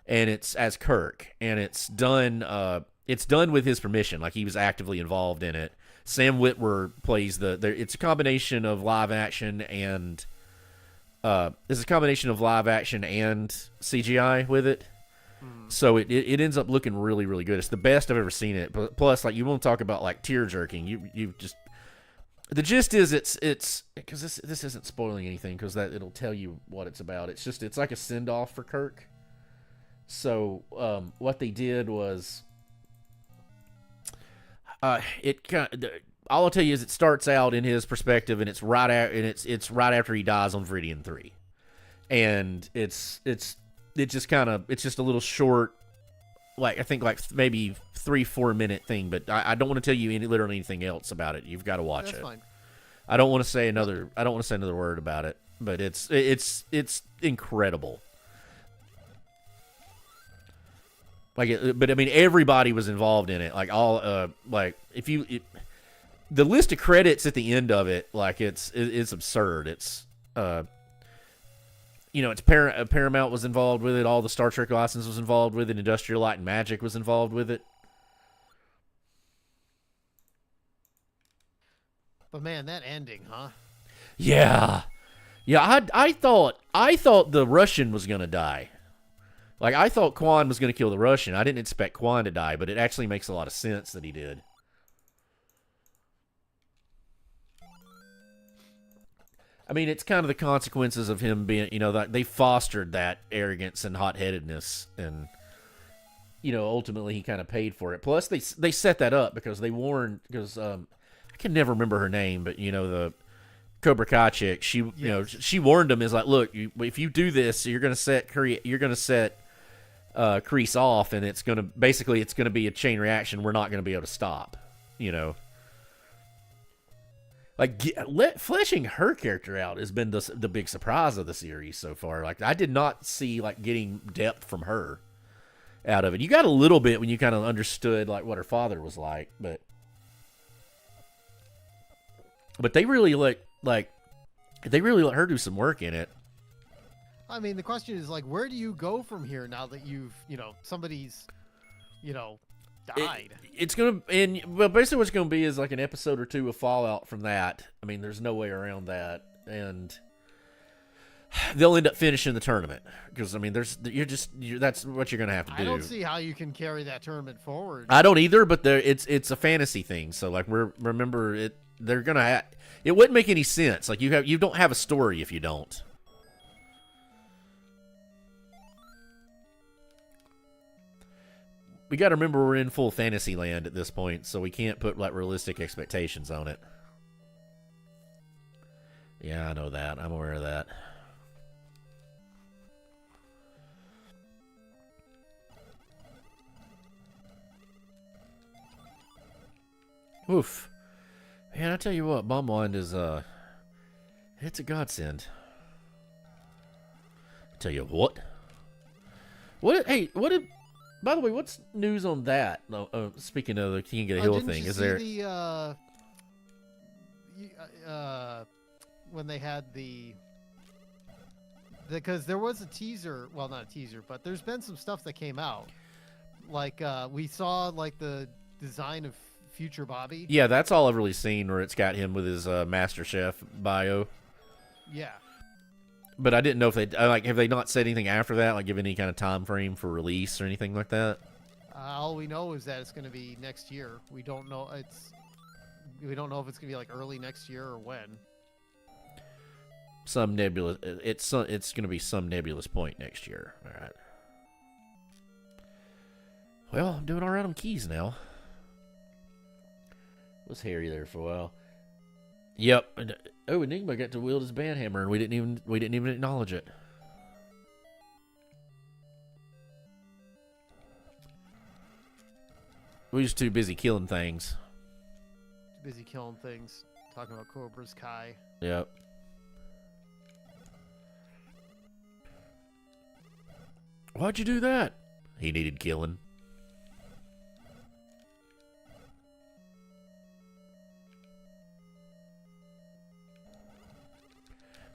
and it's as Kirk, and it's done with his permission, like he was actively involved in it. Sam Witwer plays it's a combination of live action and CGI with it. So it ends up looking really, really good. It's the best I've ever seen it. Plus, like, you won't talk about like tear jerking. You just the gist is it's because this isn't spoiling anything because that it'll tell you what it's about. It's like a send off for Kirk. So what they did was all I'll tell you is it starts out in his perspective, and it's right after he dies on Viridian 3, and it's just a little short, like I think like maybe 3-4 minute thing, but I don't want to tell you literally anything else about it. You've got to watch That's it. fine. I don't want to say another word about it, but it's incredible. But I mean, everybody was involved in it. Like the list of credits at the end of it, like it's absurd. It's it's Paramount was involved with it. All the Star Trek license was involved with it. Industrial Light and Magic was involved with it. But man, that ending, huh? Yeah. I thought the Russian was gonna die. Like, I thought Kwan was gonna kill the Russian. I didn't expect Kwan to die, but it actually makes a lot of sense that he did. I mean, it's kind of the consequences of him being, that they fostered that arrogance and hot-headedness, and ultimately he kind of paid for it. Plus, they set that up because they warned, because I can never remember her name, but the Cobra Kai chick, she warned him, is like, look, if you do this, you're gonna set Kreese off, and it's gonna be a chain reaction we're not gonna be able to stop, Like, fleshing her character out has been the big surprise of the series so far. Like, I did not see, like, getting depth from her out of it. You got a little bit when you kind of understood, like, what her father was like, but they really let her do some work in it. I mean, the question is, like, where do you go from here now that you've, somebody's, died? It's gonna, and well, basically what's gonna be is like an episode or two of fallout from that. I mean, there's no way around that, and they'll end up finishing the tournament because I mean, that's what you're gonna have to do. I don't see how you can carry that tournament forward. I don't either, but it's a fantasy thing, so like remember it. They're gonna it wouldn't make any sense. Like you don't have a story if you don't. We got to remember we're in full fantasy land at this point, so we can't put like realistic expectations on it. Yeah, I know that. I'm aware of that. Oof. Man, I tell you what, Bombwind is it's a godsend. I tell you what. By the way, what's news on that? Speaking of the King of the Hill thing, is there? When they had because there was a teaser, well, not a teaser, but there's been some stuff that came out. Like we saw like the design of future Bobby. Yeah, that's all I've really seen, where it's got him with his Master Chef bio. Yeah. But I didn't know if have they not said anything after that, like give any kind of time frame for release or anything like that? All we know is that it's going to be next year. We don't know if it's going to be like early next year or when. Some nebulous. It's going to be some nebulous point next year. All right. Well, I'm doing all right on keys now. Was Harry there for a while? Yep. Oh, Enigma got to wield his banhammer, and we didn't even acknowledge it. We was too busy killing things. Busy killing things, talking about Cobra's Kai. Yep. Why'd you do that? He needed killing.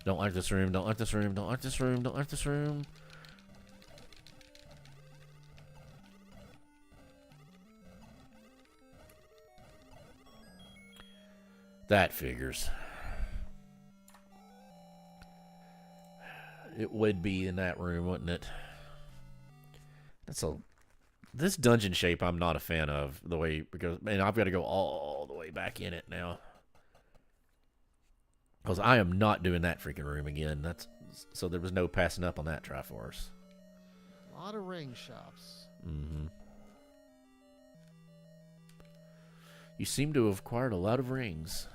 Don't like this room, don't like this room, don't like this room, don't like this room. That figures. It would be in that room, wouldn't it? This dungeon shape I'm not a fan of, the way, because, man, I've got to go all the way back in it now. Because I am not doing that freaking room again. So there was no passing up on that Triforce. A lot of ring shops. Mm-hmm. You seem to have acquired a lot of rings.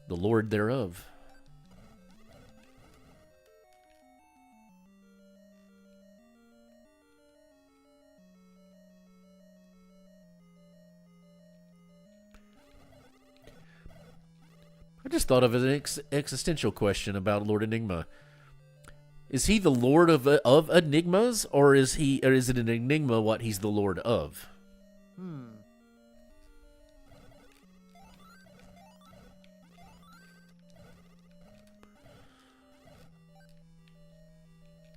The Lord thereof. I just thought of an existential question about Lord Enigma. Is he the Lord of enigmas, or is it an enigma what he's the Lord of? Hmm.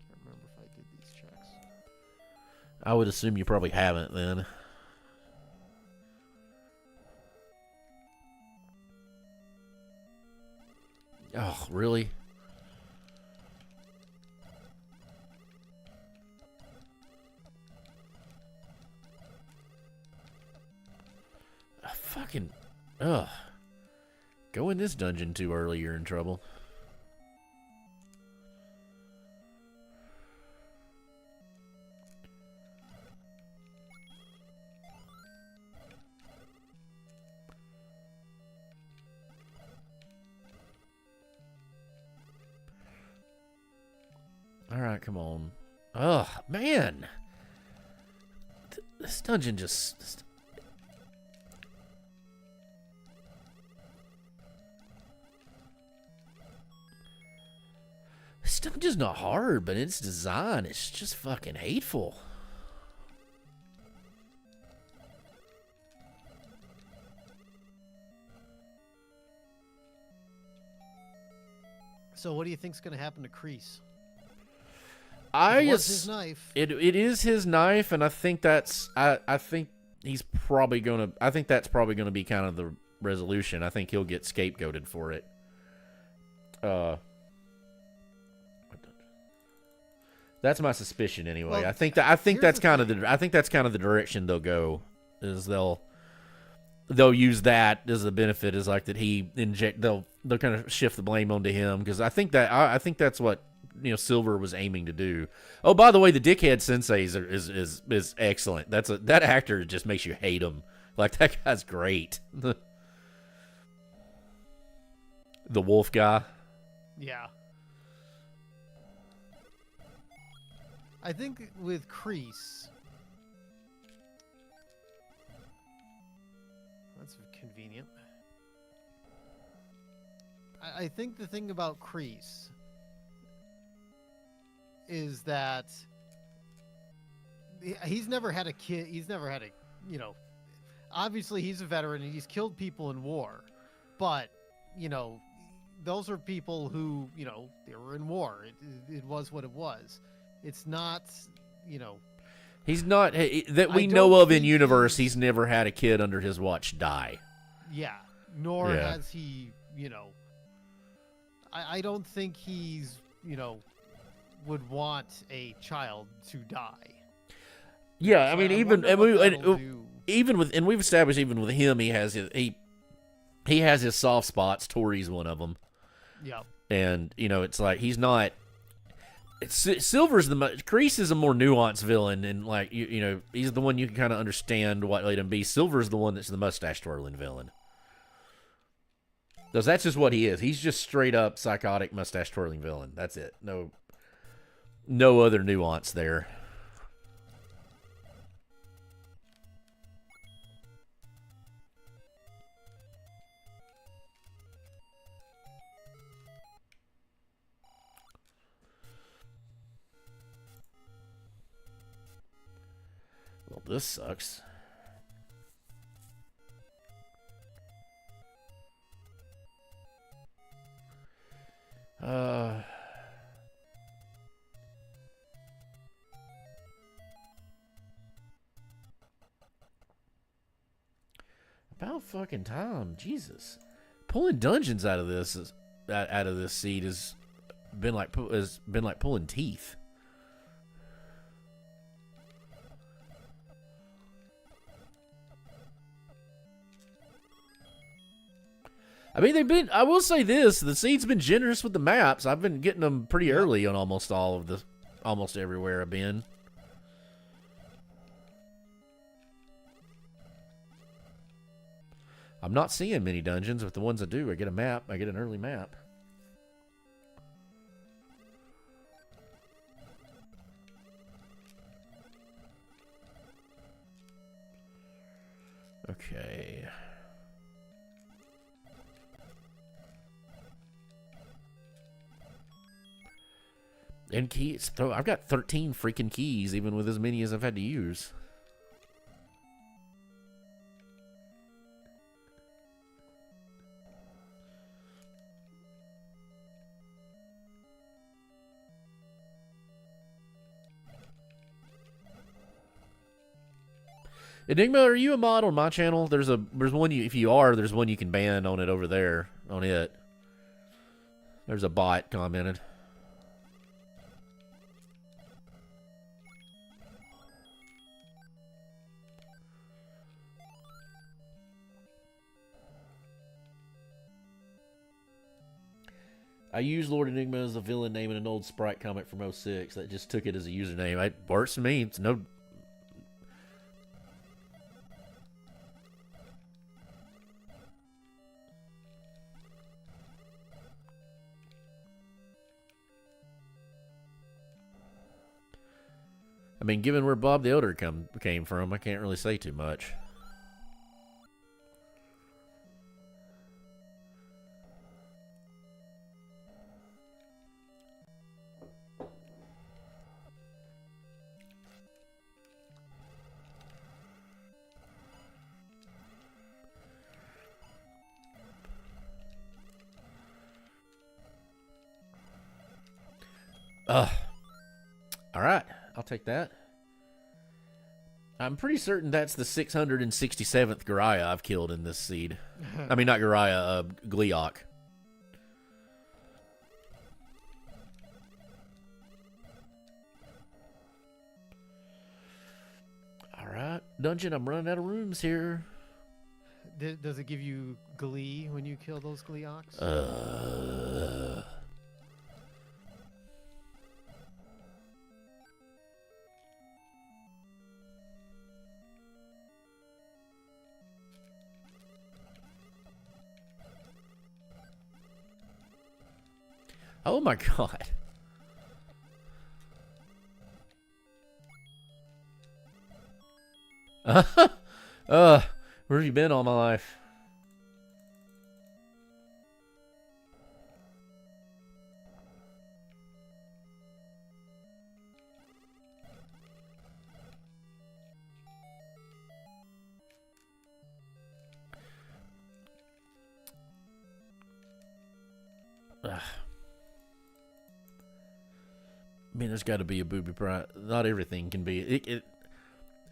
Can't remember if I did these checks. I would assume you probably haven't then. Oh, really? Fucking... Ugh. Go in this dungeon too early, you're in trouble. Alright, come on. Ugh, man! This dungeon just... This dungeon's not hard, but its design is just fucking hateful. So what do you think's going to happen to Kreese? It was his knife. It is his knife, and I think that's I think he's probably gonna. I think that's probably gonna be kind of the resolution. I think he'll get scapegoated for it. That's my suspicion anyway. Well, I think that's here's kind the of I think that's kind of the direction they'll go. Is they'll use that as the benefit, is like that they'll kind of shift the blame onto him, because I think that's what Silver was aiming to do. Oh, by the way, the dickhead sensei is excellent. That actor just makes you hate him. Like, that guy's great. The wolf guy. Yeah. I think with Kreese, that's convenient. I think the thing about Kreese is that he's never had a kid. He's never had obviously he's a veteran and he's killed people in war, but those are people who they were in war. It was what it was. It's not He's not that we know of in universe. He's never had a kid under his watch die. Yeah, nor has he. I don't think he's would want a child to die. Yeah, So I mean, we've established even with him, he has his soft spots. Tori's one of them. Yep. And it's like he's not. Silver's Kreese is a more nuanced villain, and like he's the one you can kind of understand what let him be. Silver's the one that's the mustache twirling villain. Because that's just what he is. He's just straight up psychotic mustache twirling villain. That's it. No other nuance there. Well, this sucks. About fucking time, Jesus! Pulling dungeons out of this seed has been like pulling teeth. I mean, I will say this: the seed's been generous with the maps. I've been getting them pretty early on almost everywhere I've been. I'm not seeing many dungeons, but the ones I do, I get a map. I get an early map. Okay. And keys. I've got 13 freaking keys, even with as many as I've had to use. Enigma, are you a mod on my channel? There's one if you are, there's one you can ban on it over there. On it. There's a bot commented. I used Lord Enigma as a villain name in an old Sprite comic from '06 that just took it as a username. It works for me. It's no... I mean, given where Bob the Elder came from, I can't really say too much. All right, I'll take that. I'm pretty certain that's the 667th Goriah I've killed in this seed. I mean, not Goriah, Gleeok. All right, dungeon, I'm running out of rooms here. Does it give you glee when you kill those Gleeoks? Oh my god. Where have you been all my life? I mean, there's got to be a booby prize. Not everything can be.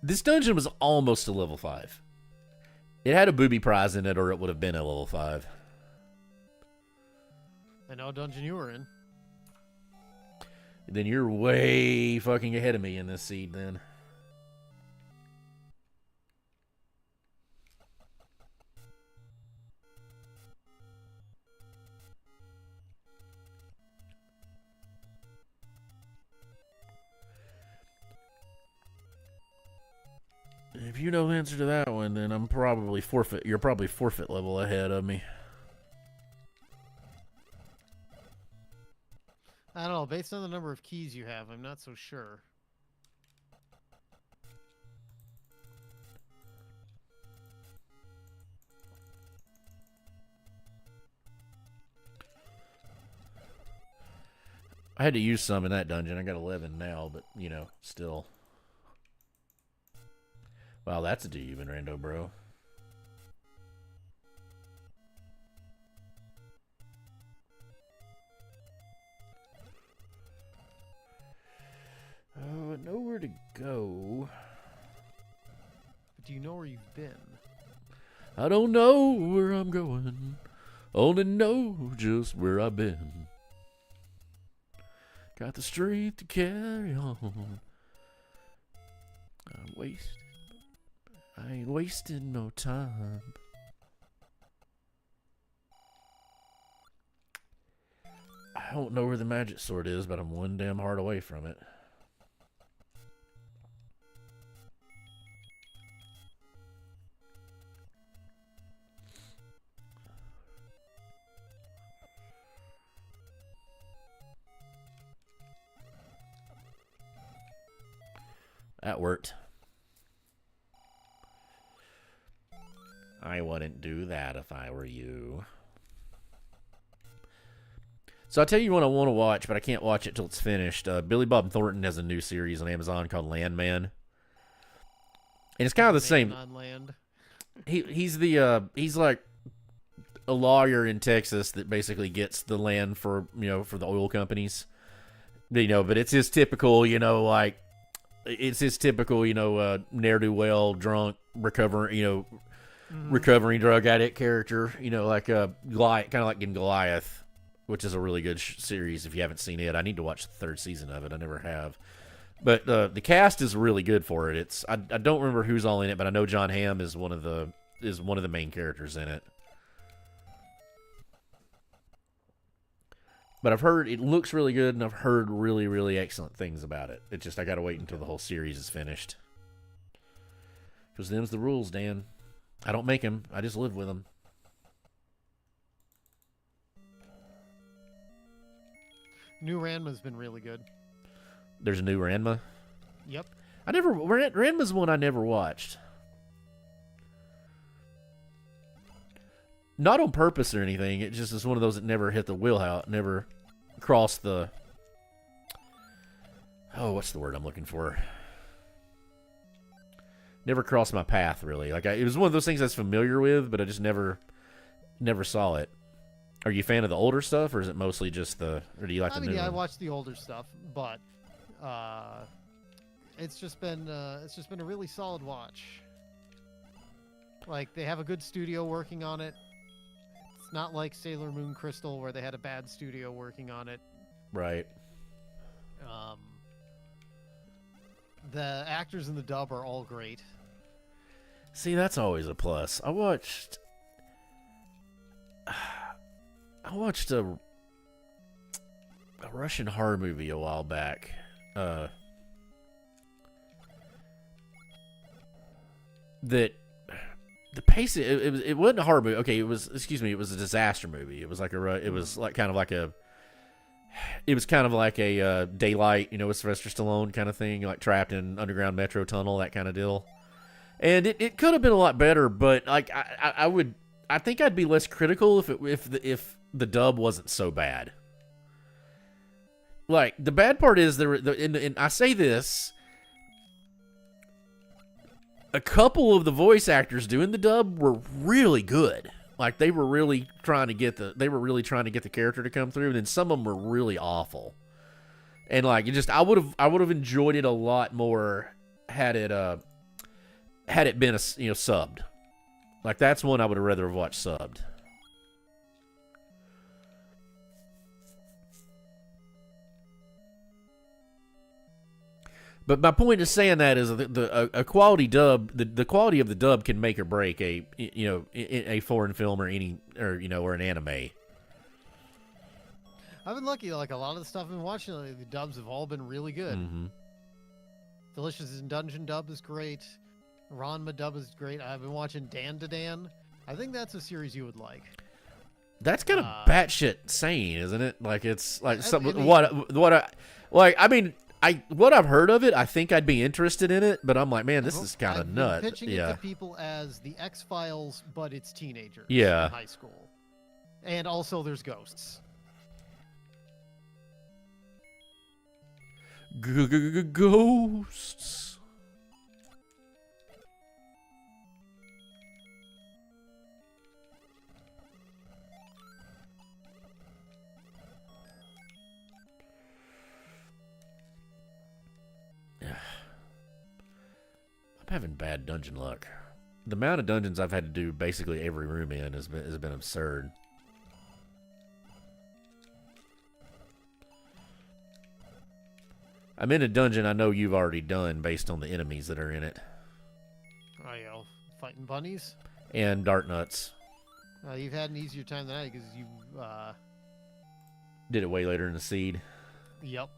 This dungeon was almost a level 5. It had a booby prize in it, or it would have been a level 5. I know what dungeon you were in. Then you're way fucking ahead of me in this seed, then. If you know the answer to that one, then I'm probably forfeit. You're probably forfeit level ahead of me. I don't know. Based on the number of keys you have, I'm not so sure. I had to use some in that dungeon. I got 11 now, but, still. Wow, that's a demon, Rando, bro. Oh, nowhere to go. But do you know where you've been? I don't know where I'm going. Only know just where I've been. Got the strength to carry on. I ain't wasting no time. I don't know where the magic sword is, but I'm one damn heart away from it. That worked. I wouldn't do that if I were you. So I'll tell you what I want to watch, but I can't watch it till it's finished. Billy Bob Thornton has a new series on Amazon called Landman. And it's kind of the same. On land. He's like a lawyer in Texas that basically gets the land for the oil companies. But it's his typical, it's his typical, ne'er-do-well, drunk, recovering drug addict character, like Goliath, kind of like in Goliath, which is a really good series if you haven't seen it. I need to watch the third season of it. I never have. But the cast is really good for it. I don't remember who's all in it, but I know John Hamm is one of the main characters in it. But I've heard it looks really good, and I've heard really, really excellent things about it. It's just I gotta wait until the whole series is finished. Because them's the rules, Dan. I don't make them. I just live with them. New Ranma's been really good. There's a new Ranma? Yep. Ranma's one I never watched. Not on purpose or anything. It just is one of those that never hit the wheelhouse, never crossed the... Oh, what's the word I'm looking for? Never crossed my path, really. It was one of those things I was familiar with, but I just never saw it. Are you a fan of the older stuff, or is it mostly just or do you like the new one? I watched the older stuff, but it's just been a really solid watch. Like, they have a good studio working on it. It's not like Sailor Moon Crystal where they had a bad studio working on it. Right. The actors in the dub are all great. See, that's always a plus. I watched a Russian horror movie a while back. That the pace it wasn't a horror movie. Okay, it was a disaster movie. It was like kind of like a Daylight, with Sylvester Stallone kind of thing, like trapped in underground metro tunnel, that kind of deal. And it could have been a lot better, but like I think I'd be less critical if the dub wasn't so bad. Like, the bad part is and I say this, a couple of the voice actors doing the dub were really good. Like, they were really trying to get the character to come through, and then some of them were really awful. And like, I would have enjoyed it a lot more had it been subbed. Like, that's one I would have rather have watched subbed. But my point is saying that is a quality dub, the quality of the dub can make or break a foreign film or an anime. I've been lucky. Like, a lot of the stuff I've been watching lately, the dubs have all been really good. Mm-hmm. Delicious in Dungeon dub is great. Ranma dub is great. I've been watching Dan to Dan. I think that's a series you would like. That's kind of batshit insane, isn't it? Like it's like I something. mean- What I've heard of it, I think I'd be interested in it, but I'm like, man, this is kind I've of been nuts. pitching it to people as the X-Files, but it's teenagers. Yeah. In high school, and also there's ghosts. Ghosts. I'm having bad dungeon luck. The amount of dungeons I've had to do basically every room in has been absurd. I'm in a dungeon I know you've already done based on the enemies that are in it. Oh, you know, fighting bunnies. And dart nuts. You've had an easier time than I because you. Did it way later in the seed. Yep.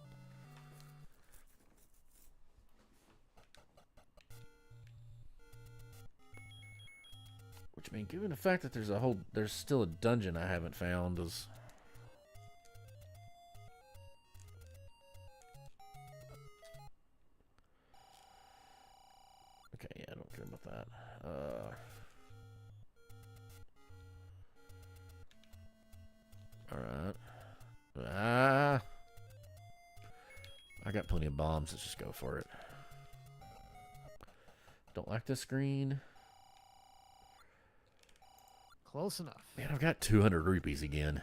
Which, I mean, given the fact that there's still a dungeon I haven't found is... Okay, yeah, I don't care about that. Alright. I got plenty of bombs. Let's just go for it. Don't like this screen. Close enough. Man, I've got 200 rupees again.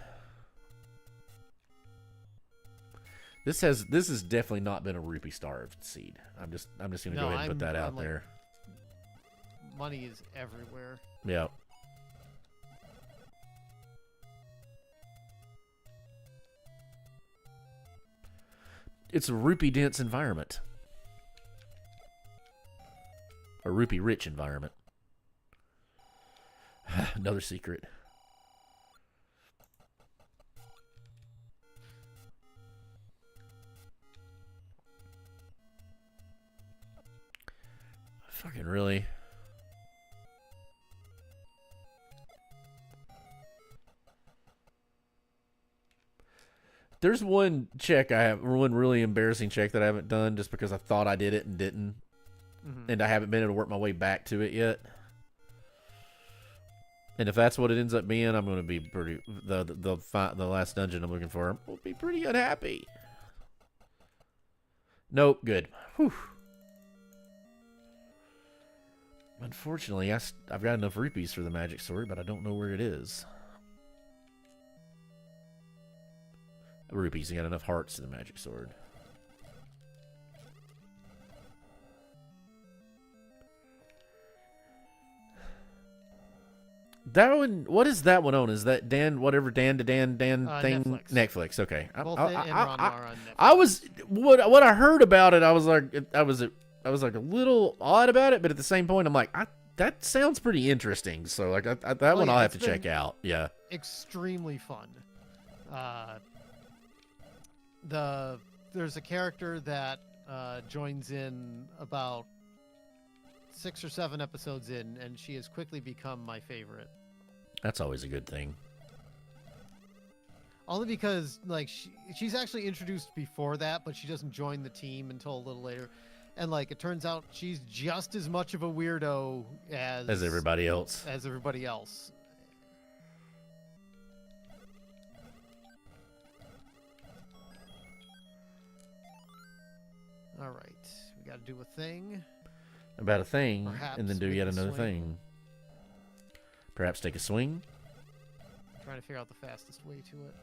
This has definitely not been a rupee starved seed. I'm just gonna go ahead and put that out like, there. Money is everywhere. Yeah. It's a rupee dense environment. A rupee rich environment. Another secret. Fucking really? There's one really embarrassing check that I haven't done just because I thought I did it and didn't. Mm-hmm. And I haven't been able to work my way back to it yet. And if that's what it ends up being, I'm going to be pretty... The last dungeon I'm looking for, will be pretty unhappy. Nope, good. Whew. Unfortunately, I've got enough rupees for the magic sword, but I don't know where it is. Rupees, I got enough hearts to the magic sword. That one, what is that one on? Is that Dan, whatever Dan thing? Netflix. Netflix, okay. Both it and Ron are on Netflix. I was, what I heard about it, I was like a little odd about it, but at the same point, I'm like, that sounds pretty interesting. So like, that one I'll have to check out. Yeah. Extremely fun. There's a character that joins in about 6 or 7 episodes in, and she has quickly become my favorite. That's always a good thing. Only because like she's actually introduced before that, but she doesn't join the team until a little later. And like it turns out she's just as much of a weirdo as everybody else. As everybody else. All right, we got to do a thing. About a thing, Perhaps and then do make yet a another swing. thing. Perhaps take a swing. Trying to figure out the fastest way to it.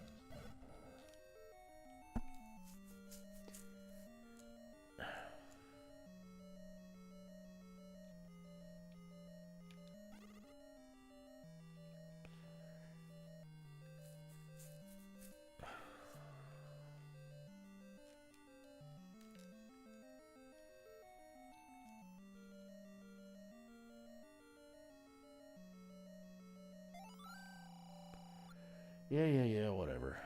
Yeah, whatever.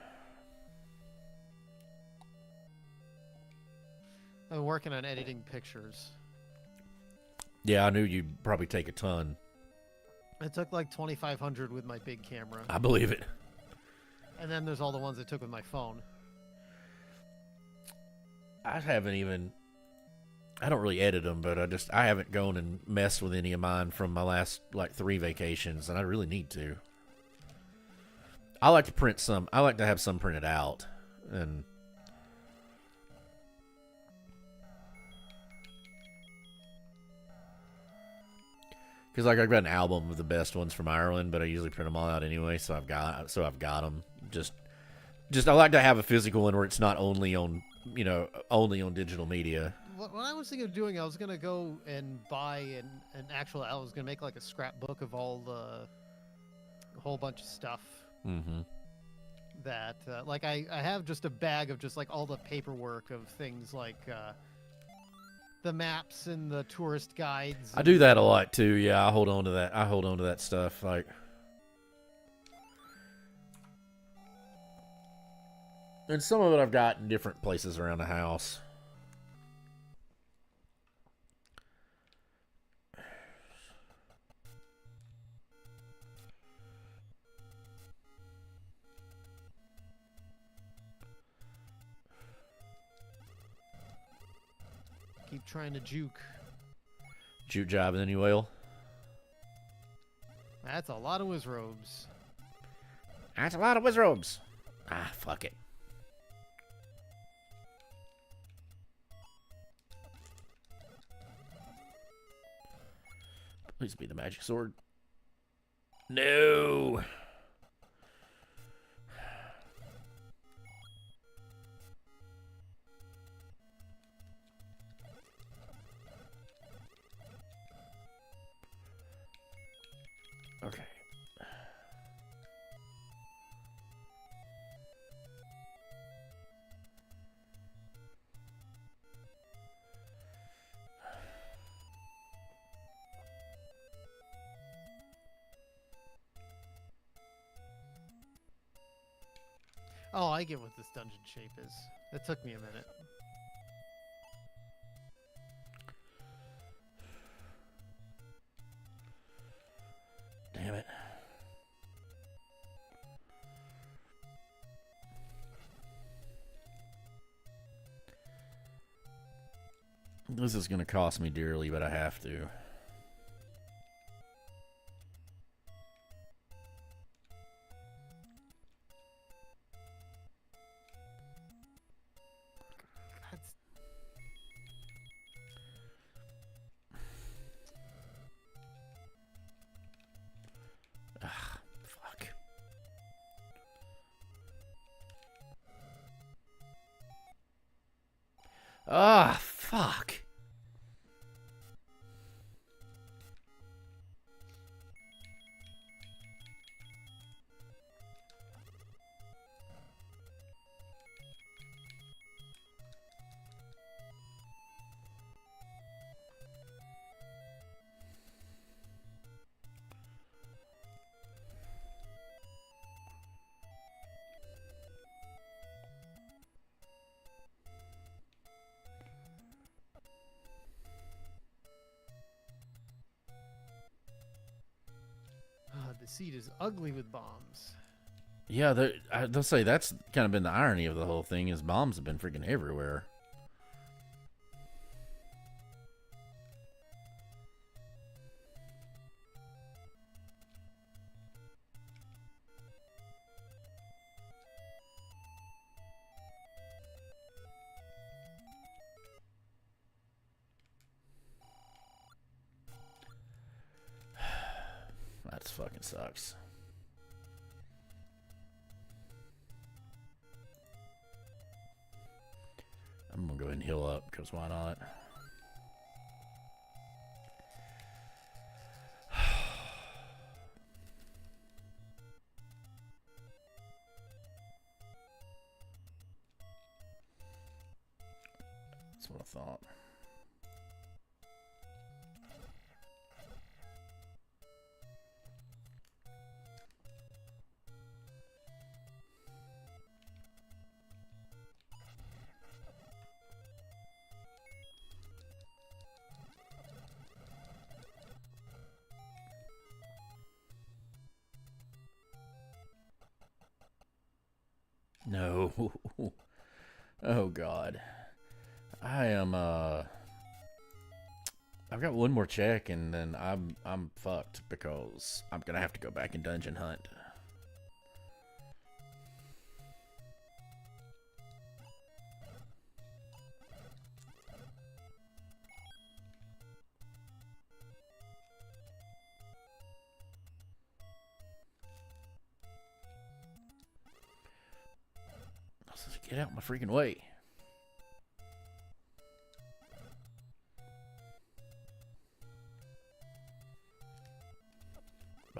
I've been working on editing pictures. Yeah, I knew you'd probably take a ton. It took like 2,500 with my big camera. I believe it. And then there's all the ones I took with my phone. I haven't even. I don't really edit them, but I haven't gone and messed with any of mine from my last like 3 vacations, and I really need to. I like to print some. I like to have some printed out, and because like I've got an album of the best ones from Ireland, but I usually print them all out anyway. So I've got them. Just I like to have a physical one where it's not only on only on digital media. What I was thinking of doing, I was gonna go and buy an actual. I was gonna make like a scrapbook of all a whole bunch of stuff. Mm-hmm. That like I have just a bag of just like all the paperwork of things like the maps and the tourist guides. I do that a lot too. Yeah, I hold on to that stuff. Like, and some of it I've got in different places around the house. Keep trying to juke. Juke job in any whale. That's a lot of Wizrobes. That's a lot of Wizrobes. Ah, fuck it. Please be the magic sword. No. Okay. Oh, I get what this dungeon shape is. That took me a minute. Damn it. This is going to cost me dearly, but I have to. That's... Ah, fuck. Ah, fuck. The seed is ugly with bombs. Yeah, they'll say that's kind of been the irony of the whole thing is bombs have been freaking everywhere. That fucking sucks. I'm gonna go ahead and heal up, because why not? That's what I thought. No. Oh God. I am I've got one more check and then I'm fucked because I'm gonna have to go back and dungeon hunt. Let's just get out my freaking way.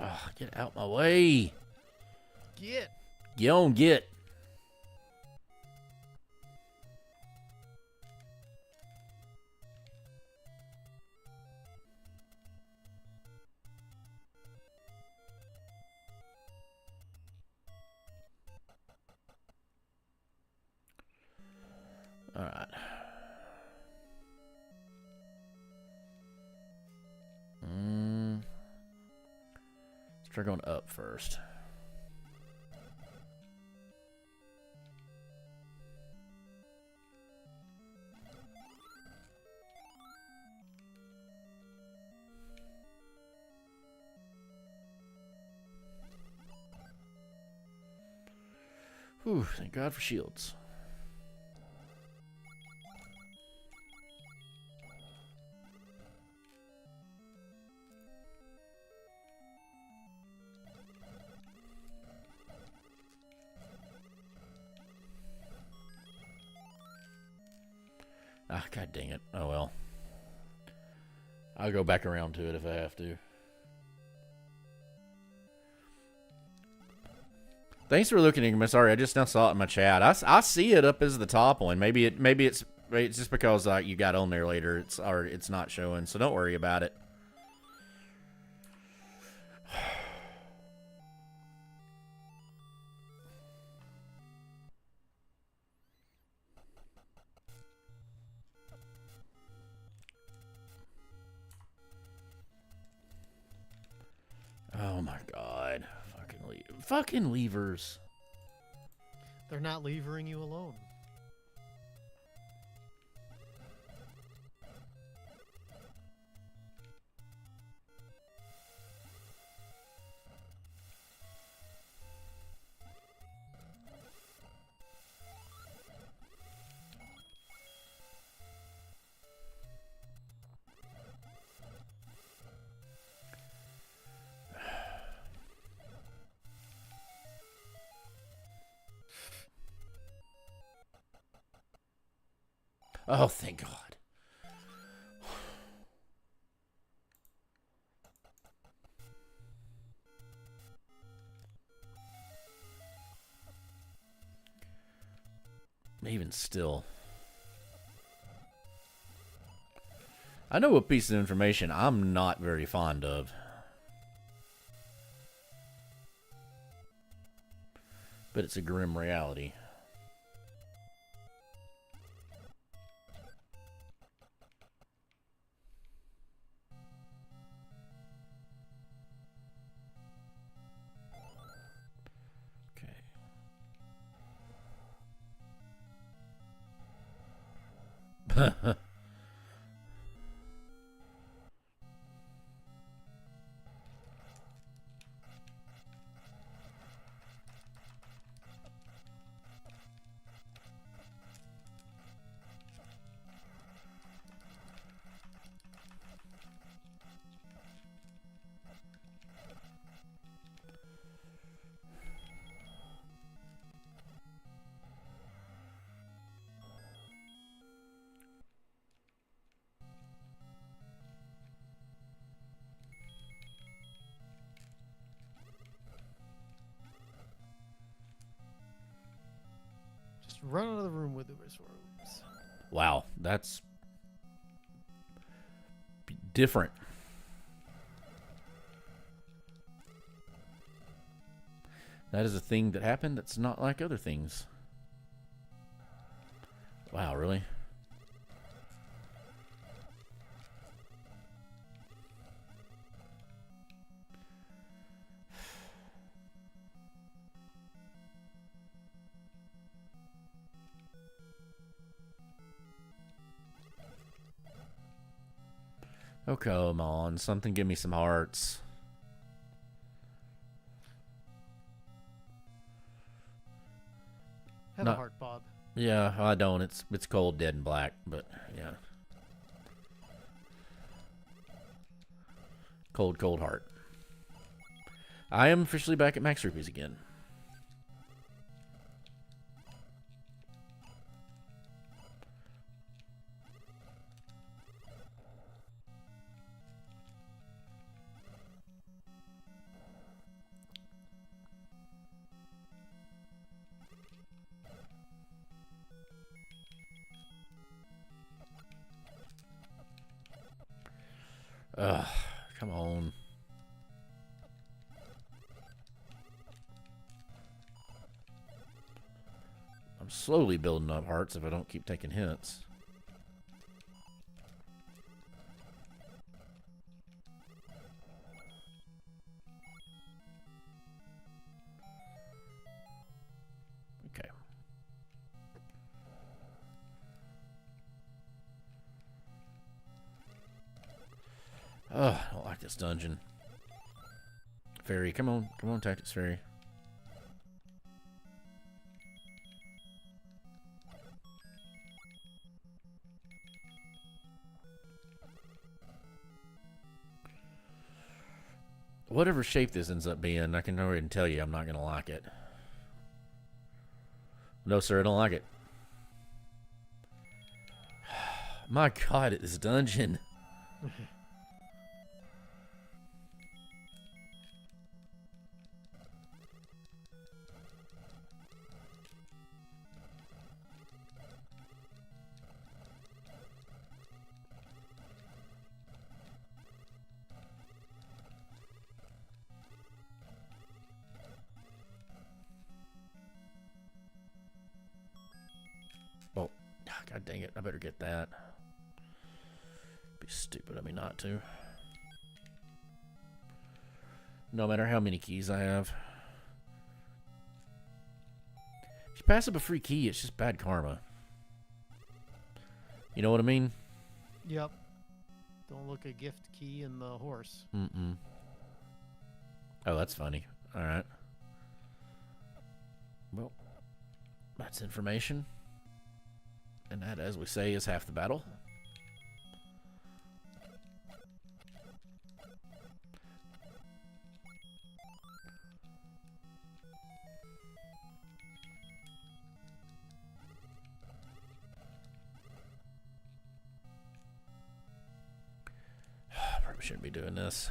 Ah, get out my way. Get. Get on, get. All right. Let's try going up first. Whew, thank God for shields. Ah, God dang it. Oh well. I'll go back around to it if I have to. Thanks for looking, Enigma. Sorry, I just now saw it in my chat. I see it up as the top one. Maybe it's just because you got on there later. It's not showing, so don't worry about it. Oh my God. Fucking levers. They're not levering you alone. Oh, thank God. Even still. I know a piece of information I'm not very fond of. But it's a grim reality. Okay. Just run out of the room with the resources. Wow, that's different. That is a thing that happened that's not like other things. Wow, really? Oh, come on. Something give me some hearts. Have a heart, Bob. Yeah, I don't. It's cold, dead, and black, but yeah. Cold, cold heart. I am officially back at max rupees again. Ugh, come on. I'm slowly building up hearts if I don't keep taking hits. Okay. Ugh, I don't like this dungeon. Fairy, come on. Come on, Tactics Fairy. Whatever shape this ends up being, I can already tell you I'm not going to like it. No, sir, I don't like it. My God, this dungeon. Oh, God dang it. I better get that. Be stupid of me not to. No matter how many keys I have. If you pass up a free key, it's just bad karma. You know what I mean? Yep. Don't look a gift key in the horse. Mm-mm. Oh, that's funny. All right. Well, that's information. And that, as we say, is half the battle. Probably shouldn't be doing this.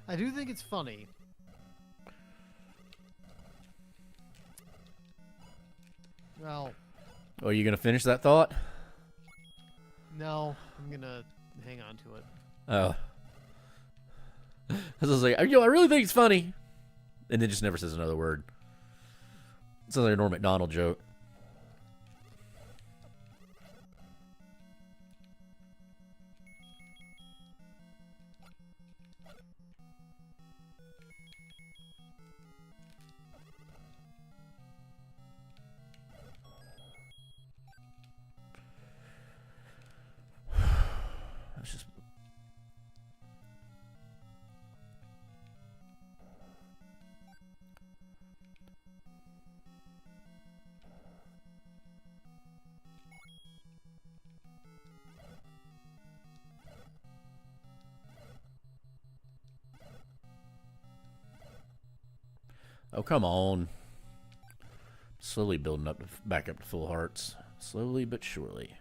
I do think it's funny. Well, Oh, are you going to finish that thought? no, I'm gonna hang on to it. Oh. I was like, I really think it's funny. And then just never says another word. It sounds like a Norm Macdonald joke. Let's just... Oh, come on. Slowly building up back up to full hearts. Slowly but surely.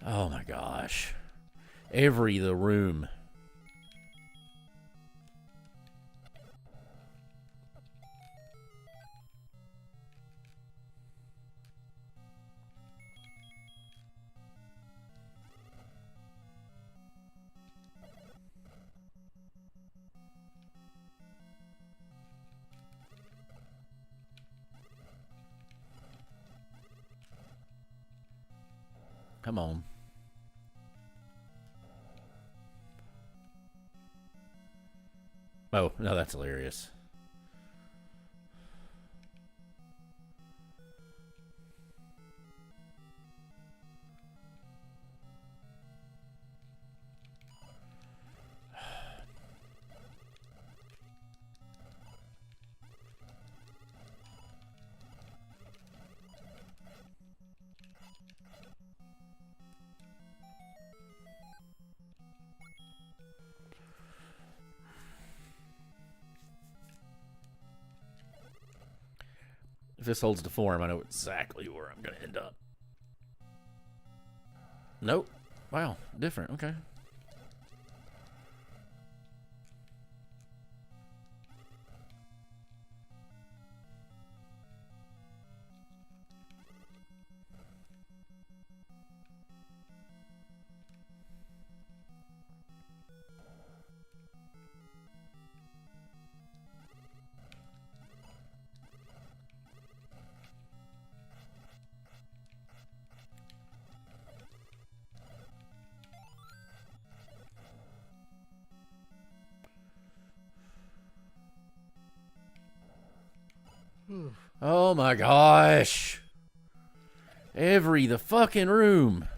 Oh my gosh. The room. Come on. Oh, no, that's hilarious. If this holds to form, I know exactly where I'm going to end up. Nope. Wow, different. Okay. Oh my gosh. The fucking room.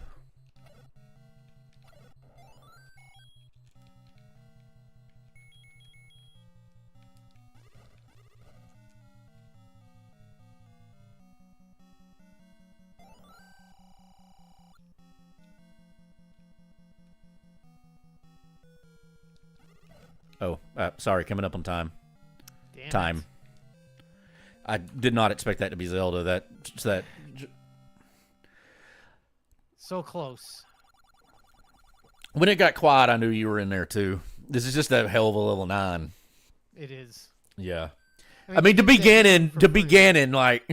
Oh, sorry, coming up on time. Damn Time. it. I did not expect that to be Zelda. That So close. when it got quiet, I knew you were in there too. This is just a hell of a level 9. It is. Yeah. I mean, you to can be get it Ganon, for to be free. Ganon, like,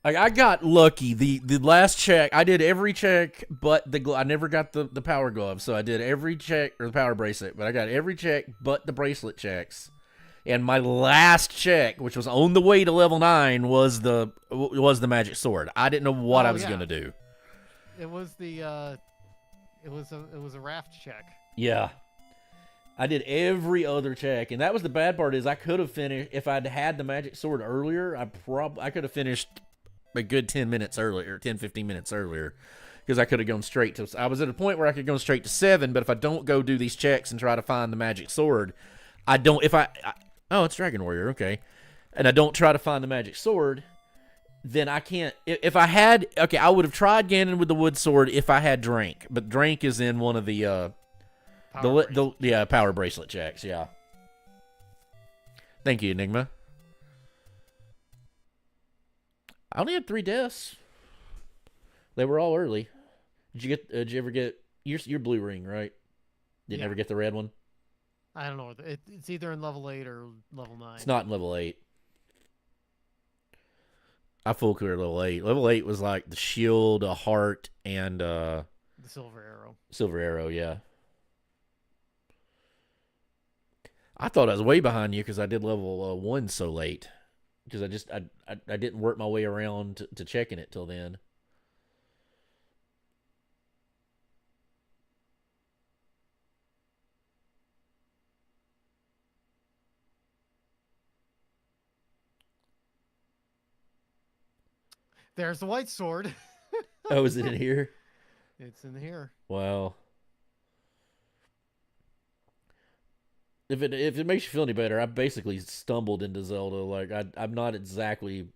like I got lucky. The last check, I did every check, but I never got the power glove, so I did every check or the power bracelet, but I got every check but the bracelet checks. And my last check, which was on the way to level 9, was the magic sword. I didn't know what Oh, I was yeah. gonna do. It was the it was a raft check. Yeah. I did every other check, and that was the bad part is I could have finished if I'd had the magic sword earlier. I could have finished a good 10 minutes earlier, 10 15 minutes earlier, because I could have gone straight to. I was at a point where I could go straight to 7, but if I don't go do these checks and try to find the magic sword, I don't. Oh, it's Dragon Warrior, okay, and I don't try to find the magic sword, then I can't. If I had, okay, I would have tried Ganon with the wood sword if I had Drank, but Drank is in one of the power bracelet checks. Yeah. Thank you, Enigma. I only had 3 deaths. They were all early. Did you ever get your blue ring? Right? Didn't Yeah. ever get the red one. I don't know. It's either in level 8 or level 9. It's not in level 8. I full cleared level 8. Level 8 was like the shield, a heart, and The silver arrow. silver arrow. Yeah. I thought I was way behind you because I did level 1 so late. Because I didn't work my way around to checking it till then. There's the white sword. Oh, is it in here? It's in here. Wow. If it makes you feel any better, I basically stumbled into Zelda. Like I'm not exactly.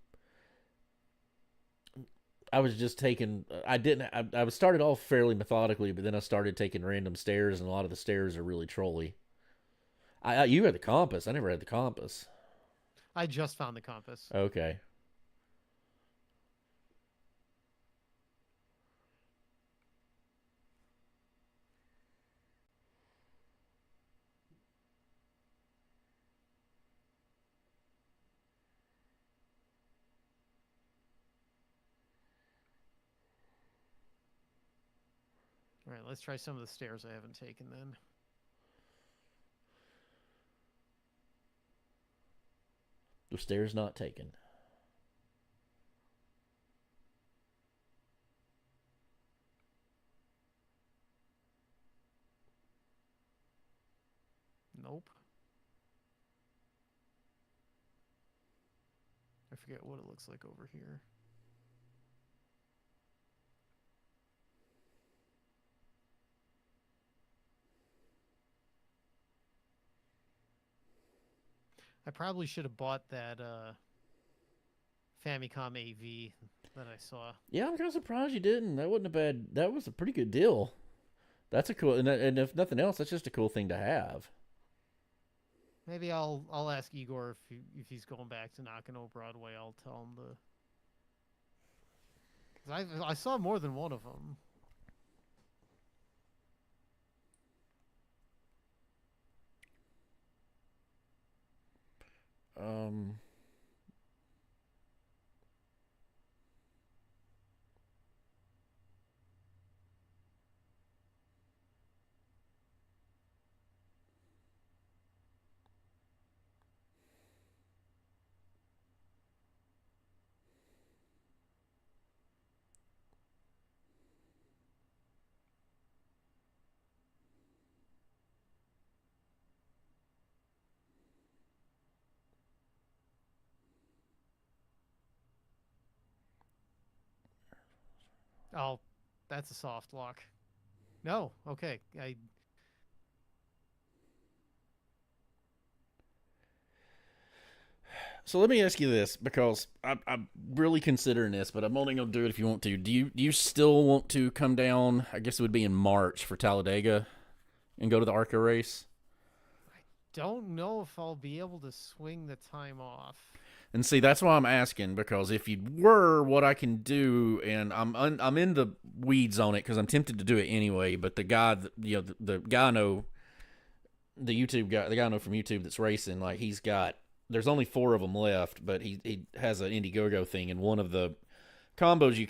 I was just taking. I didn't. I was started off fairly methodically, but then I started taking random stairs, and a lot of the stairs are really trolly. You had the compass. I never had the compass. I just found the compass. Okay. All right, let's try some of the stairs I haven't taken then. The stairs not taken. forget what it looks like over here. I probably should have bought that Famicom AV that I saw. Yeah, I'm kind of surprised you didn't. That wasn't a bad. That was a pretty good deal. That's a cool, and if nothing else, that's just a cool thing to have. Maybe I'll ask Igor if he's going back to Nakano Broadway. I'll tell him the. 'Cause I saw more than one of them. Um, Oh, that's a soft lock. No, okay. so let me ask you this because I'm really considering this, but I'm only gonna do it if you want to. Do you still want to come down? I guess it would be in March for Talladega, and go to the ARCA race. don't know if I'll be able to swing the time off. And see, that's why I'm asking because if you were, what I can do, and I'm in the weeds on it because I'm tempted to do it anyway. But the guy, the guy I know, the YouTube guy, the guy I know from YouTube that's racing, like he's got. There's only 4 of them left, but he has an Indiegogo thing, and one of the combos you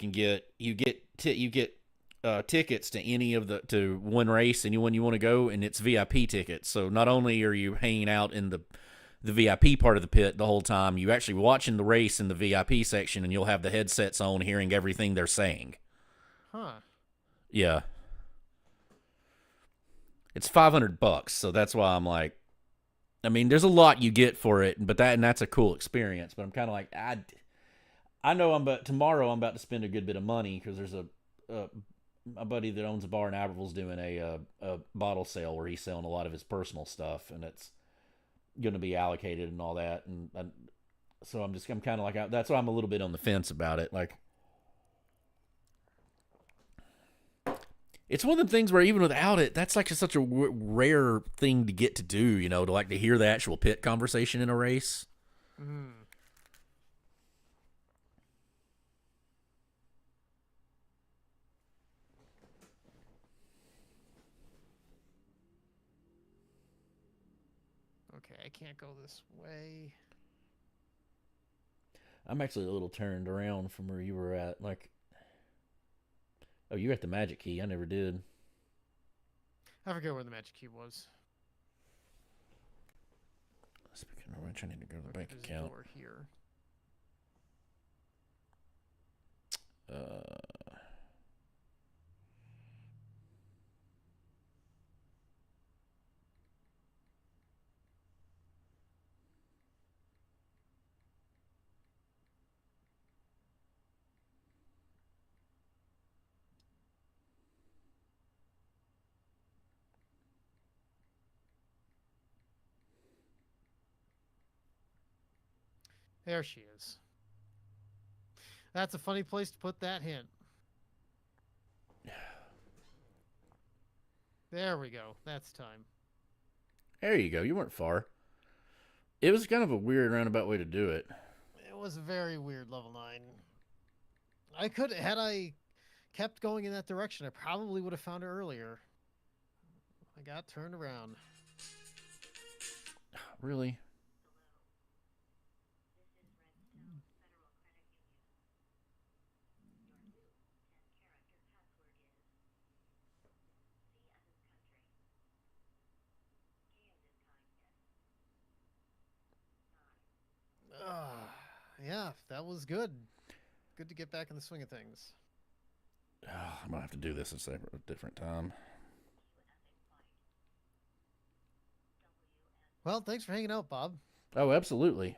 get tickets to any of the to one race, and when you want to go, and it's VIP tickets. So not only are you hanging out in the VIP part of the pit the whole time, you actually watching the race in the VIP section, and you'll have the headsets on, hearing everything they're saying. Huh. Yeah, it's $500, so that's why I'm like, I mean, there's a lot you get for it, but that's a cool experience. But I'm kind of like, I know tomorrow I'm about to spend a good bit of money because there's a buddy that owns a bar in Aberville's doing a bottle sale where he's selling a lot of his personal stuff, and it's going to be allocated and all that, and so I'm kind of like, that's why I'm a little bit on the fence about it. Like, it's one of the things where even without it, that's like such a rare thing to get to do, to hear the actual pit conversation in a race. Mm. Okay, I can't go this way. I'm actually a little turned around from where you were at. Like, oh, you got the magic key. I never did. I forget where the magic key was. Speaking of which, I need to go to the bank There's account. a door here. There she is. That's a funny place to put that hint. There we go. That's time. There you go. You weren't far. It was kind of a weird roundabout way to do it. It was a very weird level 9. Had I kept going in that direction, I probably would have found it earlier. I got turned around. Really? Yeah, that was good. Good to get back in the swing of things. I'm gonna have to do this at a different time. Well, thanks for hanging out, Bob. Oh, absolutely.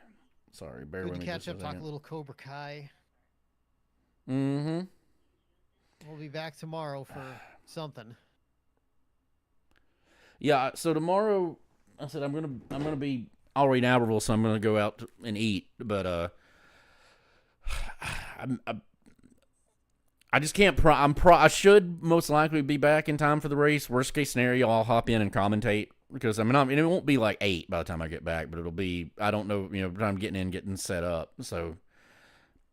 Sorry, bear Good with to me catch just a up, talk a second. little Cobra Kai. Mm-hmm. We'll be back tomorrow for something. Yeah, so tomorrow, I said I'm gonna be already in Albertville, so I'm gonna go out and eat. But I, I just can't. I should most likely be back in time for the race. Worst case scenario, I'll hop in and commentate because it won't be like 8 by the time I get back, but it'll be, I don't know, by the time I'm getting set up. So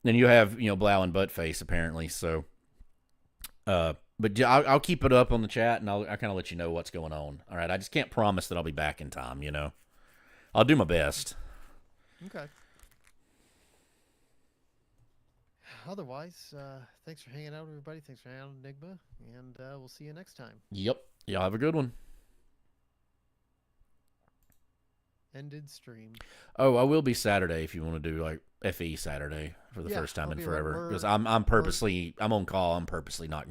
then you have Blau and Buttface apparently. So but yeah, I'll keep it up on the chat and I'll kind of let you know what's going on. All right, I just can't promise that I'll be back in time. I'll do my best. Okay. Otherwise, thanks for hanging out, everybody. Thanks for hanging out, Enigma, and we'll see you next time. Yep. Y'all have a good one. Ended stream. Oh, I will be Saturday if you want to do like FE Saturday for the first time I'll in be forever around. because I'm on call. I'm purposely not going to